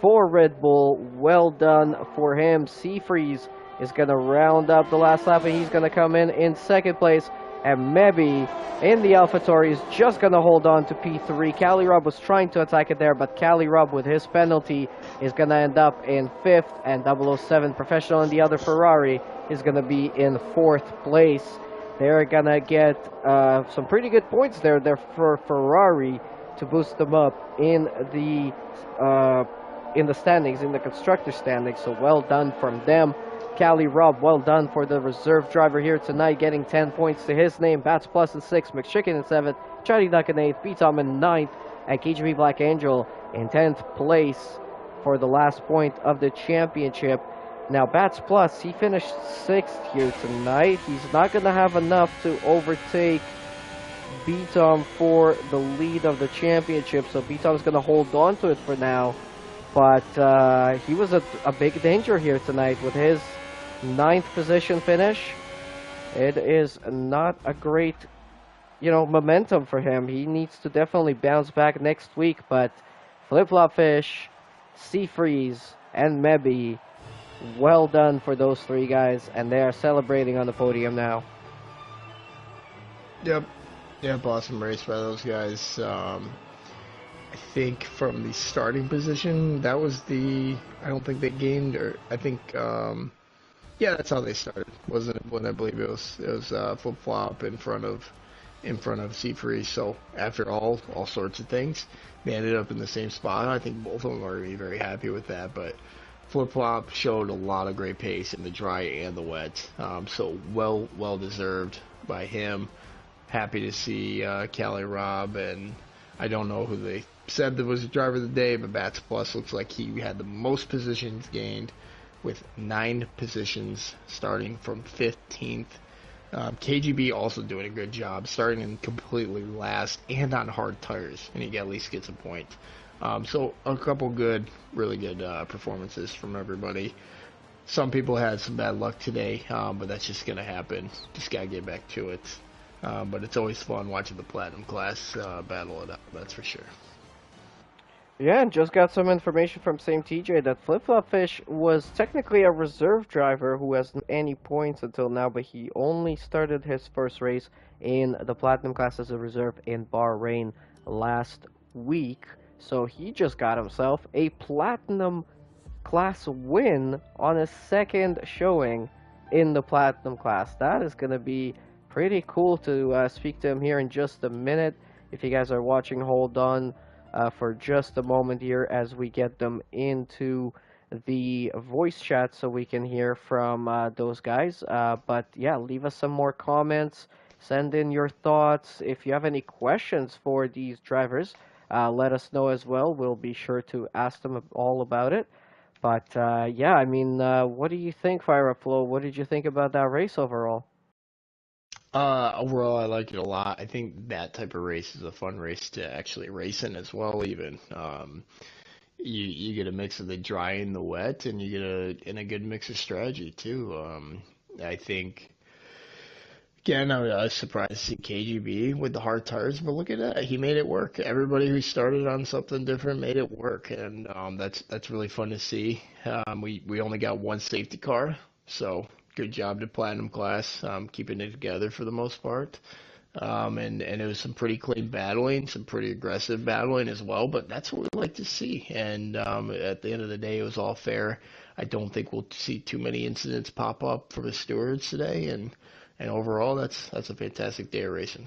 Speaker 1: for Red Bull. Well done for him. Seafreeze is going to round up the last lap, and he's going to come in 2nd place. And Mebby in the AlphaTauri is just going to hold on to P3. Cali Robb was trying to attack it there, but Cali Robb with his penalty is going to end up in 5th, and 007 Professional in the other Ferrari is going to be in 4th place. They're going to get some pretty good points there for Ferrari to boost them up in the standings, in the constructor standings. So well done from them. Cali Robb, well done for the reserve driver here tonight, getting 10 points to his name. Bats Plus in 6th, McChicken in 7th, Charlie Duck in 8th, B-Tom in 9th, and KGB Black Angel in 10th place for the last point of the championship. Now, Bats Plus, he finished 6th here tonight. He's not going to have enough to overtake B-Tom for the lead of the championship, so B-Tom's going to hold on to it for now. But he was a big danger here tonight with his 9th position finish. It is not a great, momentum for him. He needs to definitely bounce back next week. But Flip-Flop Fish, Seafreeze, and Mebby, well done for those 3 guys, and they are celebrating on the podium now.
Speaker 2: Yep, awesome race by those guys. I think from the starting position, that was I don't think they gained, or I think, yeah, that's how they started, wasn't it? When I believe it was Flip-Flop in front of Seafreeze. So after all sorts of things, they ended up in the same spot. I think both of them are going to be very happy with that, but Flip-Flop showed a lot of great pace in the dry and the wet, so well deserved by him. Happy to see Cali Robb, and I don't know who they said that was the driver of the day, but Bats Plus looks like he had the most positions gained with 9 positions starting from 15th. KGB also doing a good job, starting in completely last and on hard tires, and he at least gets a point. So a couple good, really good performances from everybody. Some people had some bad luck today, but that's just going to happen. Just got to get back to it. But it's always fun watching the Platinum class battle it out, that's for sure.
Speaker 1: Yeah, and just got some information from same TJ that Flip Flop Fish was technically a reserve driver who hasn't any points until now, but he only started his first race in the Platinum class as a reserve in Bahrain last week. So he just got himself a Platinum class win on his second showing in the Platinum class. That is going to be pretty cool to speak to him here in just a minute. If you guys are watching, hold on for just a moment here as we get them into the voice chat so we can hear from those guys. But yeah, leave us some more comments. Send in your thoughts. If you have any questions for these drivers, let us know as well. We'll be sure to ask them all about it. But yeah, I mean, what do you think, Fire Up Flow? What did you think about that race overall?
Speaker 2: Overall, I like it a lot. I think that type of race is a fun race to actually race in as well. Even you get a mix of the dry and the wet, and you get a good mix of strategy too. I think again, I was surprised to see KGB with the hard tires, but look at that, he made it work. Everybody who started on something different made it work, and that's really fun to see. We only got one safety car, so good job to Platinum class, keeping it together for the most part. And it was some pretty clean battling, some pretty aggressive battling as well, but that's what we like to see. And at the end of the day, it was all fair. I don't think we'll see too many incidents pop up for the stewards today, and overall, that's a fantastic day of racing.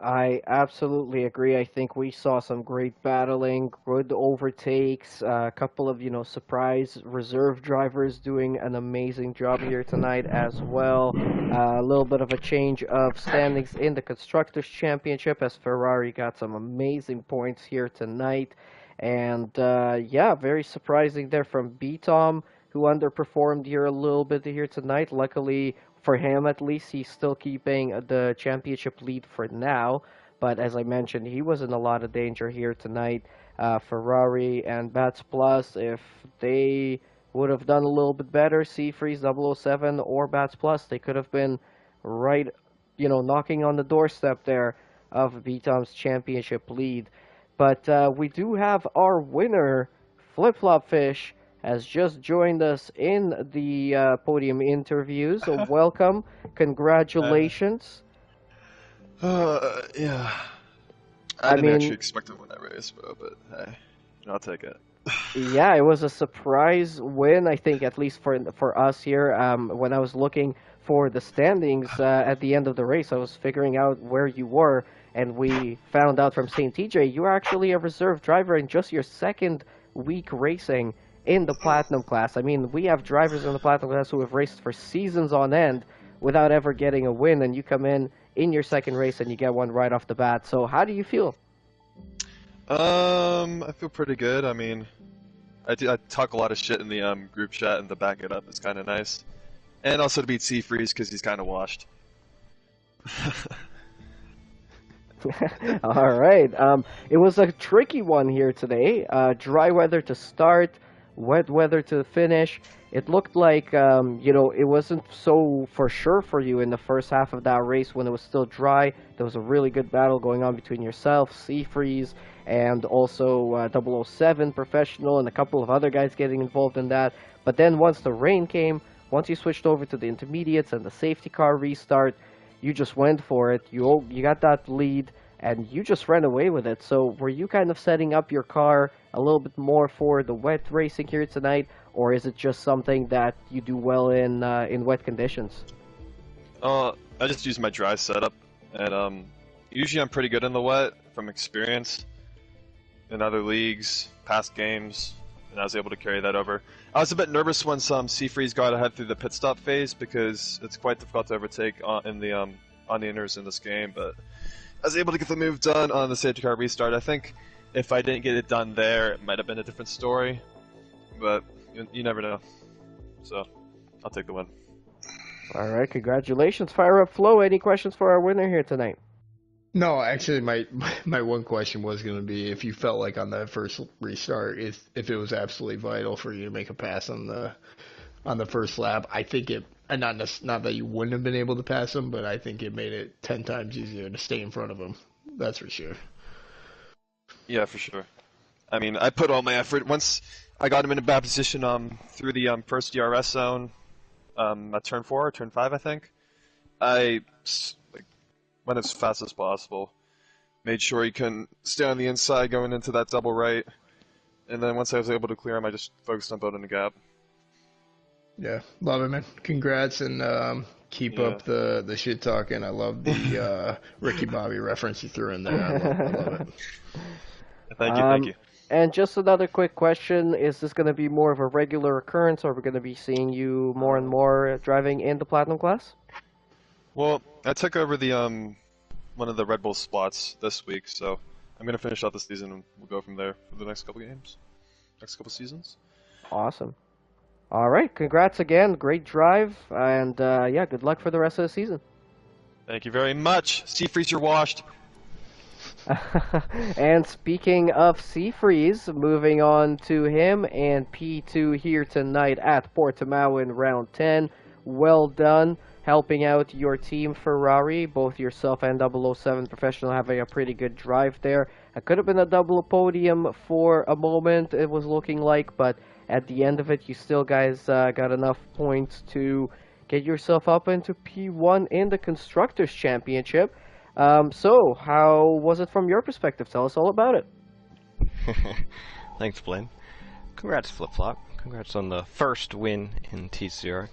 Speaker 1: I absolutely agree. I think we saw some great battling, good overtakes, a couple of, surprise reserve drivers doing an amazing job here tonight as well. A little bit of a change of standings in the Constructors' Championship as Ferrari got some amazing points here tonight. And yeah, very surprising there from B-Tom, who underperformed here a little bit here tonight. Luckily, for him at least, he's still keeping the championship lead for now. But as I mentioned, he was in a lot of danger here tonight. Ferrari and Bats Plus, if they would have done a little bit better, Seafreeze 007 or Bats Plus, they could have been right, knocking on the doorstep there of BTOM's championship lead. But we do have our winner, Flip Flop Fish, has just joined us in the podium interviews. So welcome,
Speaker 3: Uh,
Speaker 1: congratulations.
Speaker 3: yeah. I
Speaker 1: I
Speaker 3: didn't
Speaker 1: mean,
Speaker 3: actually expect to win that race, bro, but hey, I'll take it.
Speaker 1: yeah, it was a surprise win. I think at least for us here. When I was looking for the standings at the end of the race, I was figuring out where you were, and we found out from Saint TJ you are actually a reserve driver in just your second week racing in the Platinum class. I mean, we have drivers in the Platinum class who have raced for seasons on end without ever getting a win, and you come in your second race and you get one right off the bat. So how do you feel?
Speaker 3: I feel pretty good. I mean, I talk a lot of shit in the group chat, and to back it up is kind of nice. And also to beat Seafreeze because he's kind of washed.
Speaker 1: All right. It was a tricky one here today. Dry weather to start, wet weather to finish. It looked like, it wasn't so for sure for you in the first half of that race when it was still dry. There was a really good battle going on between yourself, Seafreeze, and also 007 Professional, and a couple of other guys getting involved in that. But then once the rain came, once you switched over to the intermediates and the safety car restart, you just went for it. You got that lead, and you just ran away with it. So were you kind of setting up your car a little bit more for the wet racing here tonight, or is it just something that you do well in wet conditions?
Speaker 3: I just use my dry setup, and usually I'm pretty good in the wet from experience in other leagues, past games, and I was able to carry that over. I was a bit nervous when some Seafreeze got ahead through the pit stop phase because it's quite difficult to overtake on the inners in this game, but I was able to get the move done on the safety car restart. I think if I didn't get it done there, it might have been a different story, but you never know. So I'll take the win.
Speaker 1: All right, congratulations, Fire Up Flow. Any questions for our winner here tonight?
Speaker 2: No, actually, my one question was going to be if you felt like on that first restart, if it was absolutely vital for you to make a pass on the first lap. I think it, and not that you wouldn't have been able to pass him, but I think it made it 10 times easier to stay in front of him. That's for sure.
Speaker 3: Yeah, for sure. I mean, I put all my effort. Once I got him in a bad position through the first DRS zone at turn 4 or turn 5, I think. Like, went as fast as possible. Made sure he couldn't stay on the inside going into that double right. And then once I was able to clear him, I just focused on building the gap.
Speaker 2: Yeah, love it, man. Congrats, and keep
Speaker 3: Yeah.
Speaker 2: up the shit talking. I love the Ricky Bobby reference you threw in there. I love it.
Speaker 3: Thank you, thank you.
Speaker 1: And just another quick question: is this going to be more of a regular occurrence, or are we going to be seeing you more and more driving in the Platinum class?
Speaker 3: Well, I took over the one of the Red Bull spots this week, so I'm gonna finish out the season and we'll go from there for the next couple games, next couple seasons.
Speaker 1: Awesome. All right, congrats again. Great drive, and yeah, good luck for the rest of the season.
Speaker 3: Thank you very much. Sea Freeze, you're washed.
Speaker 1: And speaking of Seafreeze, moving on to him and P2 here tonight at Portimao in round 10. Well done, helping out your team Ferrari, both yourself and 007 Professional having a pretty good drive there. It could have been a double podium for a moment, it was looking like, but at the end of it, you still guys got enough points to get yourself up into P1 in the Constructors' Championship. So, how was it from your perspective? Tell us all about it.
Speaker 4: Thanks, Blaine. Congrats, Flip Flop. Congrats on the first win in TCR.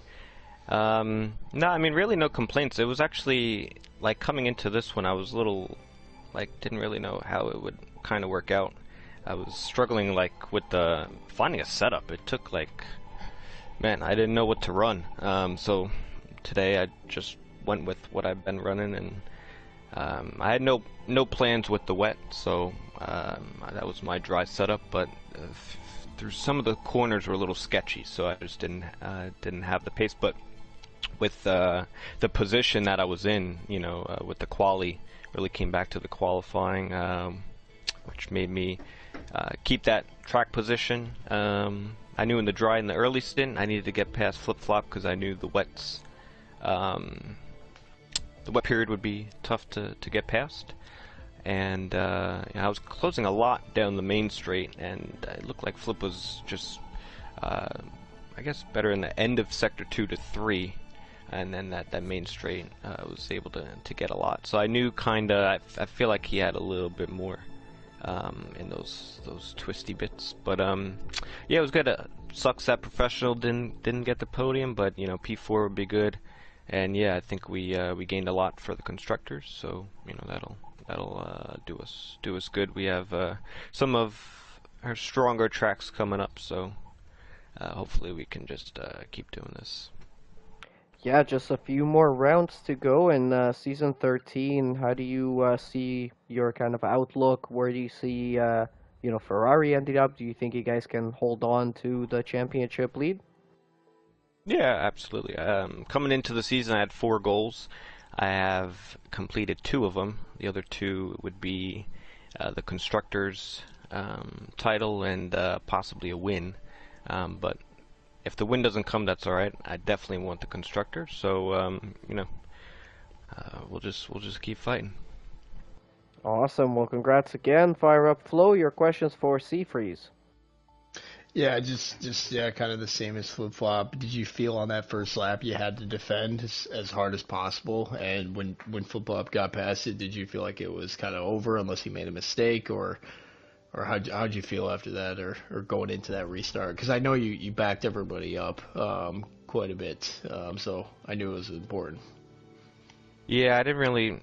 Speaker 4: No, I mean, really no complaints. It was actually, like, coming into this one, I was a little, like, didn't really know how it would kind of work out. I was struggling, like, with finding a setup. It took, like, man, I didn't know what to run. So today I just went with what I've been running, and I had no plans with the wet, so that was my dry setup. But through some of the corners were a little sketchy, so I just didn't have the pace. But with the position that I was in, you know, with the quali, really came back to the qualifying, which made me keep that track position. I knew in the dry in the early stint I needed to get past Flip Flop because I knew the wets. The wet period would be tough to get past, and I was closing a lot down the main straight, and it looked like Flip was just, I guess, better in the end of sector 2 to 3, and then that main straight was able to get a lot. So I knew kinda, I feel like he had a little bit more in those twisty bits, but yeah, it was good. Sucks that Professional didn't get the podium, but you know, P4 would be good. And yeah, I think we gained a lot for the constructors, so you know that'll do us good. We have some of our stronger tracks coming up, so hopefully we can just keep doing this.
Speaker 1: Yeah, just a few more rounds to go in season 13. How do you see your kind of outlook? Where do you see Ferrari ending up? Do you think you guys can hold on to the championship lead?
Speaker 4: Yeah, absolutely. Coming into the season, I had 4 goals. I have completed 2 of them. The other 2 would be the constructors' title and possibly a win. But if the win doesn't come, that's all right. I definitely want the constructor. So we'll just keep fighting.
Speaker 1: Awesome. Well, congrats again. Fire up, Flo. Your questions for Seafreeze.
Speaker 2: Yeah, just kind of the same as Flip Flop. Did you feel on that first lap you had to defend as hard as possible? And when Flip Flop got past it, did you feel like it was kind of over unless he made a mistake, or how'd you feel after that, or going into that restart? Because I know you backed everybody up quite a bit, so I knew it was important.
Speaker 4: Yeah, I didn't really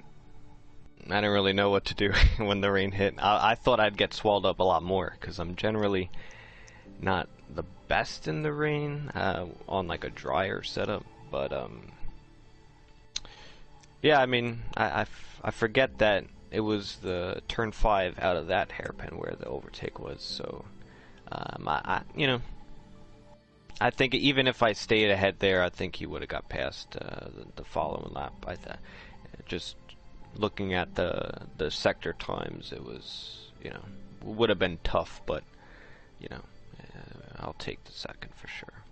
Speaker 4: know what to do when the rain hit. I thought I'd get swallowed up a lot more because I'm generally not the best in the rain on like a drier setup, but yeah, I mean, I forget that it was the turn 5 out of that hairpin where the overtake was, so I think even if I stayed ahead there, I think he would have got past the following lap. Just looking at the sector times, it was, would have been tough, but I'll take the second for sure.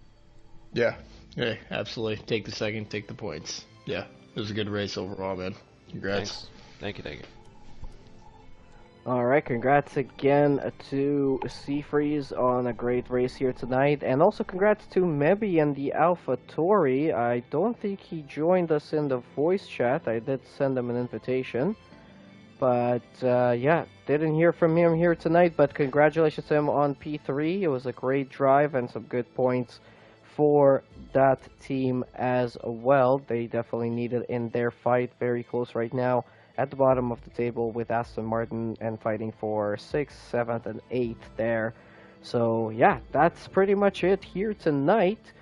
Speaker 2: Yeah, hey, absolutely. Take the second, take the points. Yeah, it was a good race overall, man. Congrats.
Speaker 4: Thanks. Thank you.
Speaker 1: Alright, congrats again to Seafreeze on a great race here tonight, and also congrats to Mebi and the AlphaTauri. I don't think he joined us in the voice chat. I did send him an invitation, but yeah, didn't hear from him here tonight, but congratulations to him on P3. It was a great drive and some good points for that team as well. They definitely need it in their fight. Very close right now at the bottom of the table with Aston Martin and fighting for 6th, 7th, and 8th there. So yeah, that's pretty much it here tonight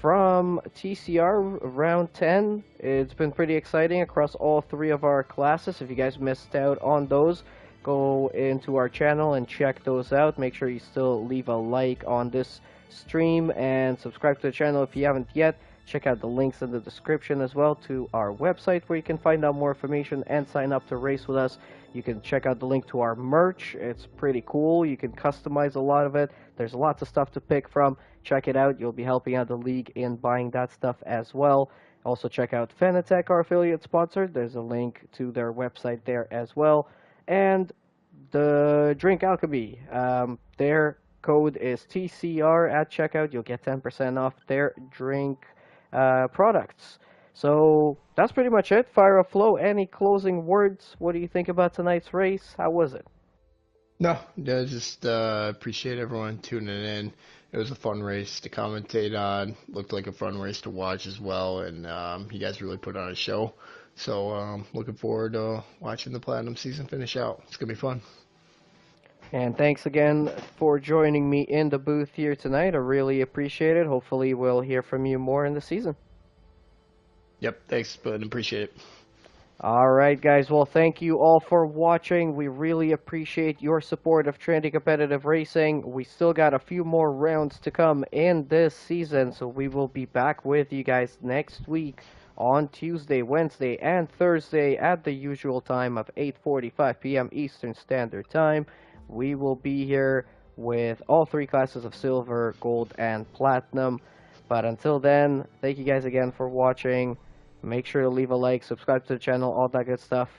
Speaker 1: from TCR round 10. It's been pretty exciting across all three of our classes. If you guys missed out on those, go into our channel and check those out. Make sure you still leave a like on this stream and subscribe to the channel if you haven't yet. Check out the links in the description as well to our website where you can find out more information and sign up to race with us. You can check out the link to our merch. It's pretty cool. You can customize a lot of it. There's lots of stuff to pick from. Check it out. You'll be helping out the league in buying that stuff as well. Also check out Fanatec, our affiliate sponsor. There's a link to their website there as well. And the Drink Alchemy. Their code is TCR at checkout. You'll get 10% off their drink products. So that's pretty much it. Fire a Flow, any closing words? What do you think about tonight's race? How was it?
Speaker 2: No, I just appreciate everyone tuning in. It was a fun race to commentate on. Looked like a fun race to watch as well, and you guys really put on a show. So looking forward to watching the Platinum season finish out. It's gonna be fun.
Speaker 1: And thanks again for joining me in the booth here tonight. I really appreciate it. Hopefully we'll hear from you more in the season.
Speaker 2: Yep, thanks, bud. Appreciate it.
Speaker 1: Alright guys, well thank you all for watching. We really appreciate your support of Trinity Competitive Racing. We still got a few more rounds to come in this season, so we will be back with you guys next week on Tuesday, Wednesday, and Thursday at the usual time of 8:45 p.m. Eastern Standard Time. We will be here with all three classes of Silver, Gold, and Platinum. But until then, thank you guys again for watching. Make sure to leave a like, subscribe to the channel, all that good stuff.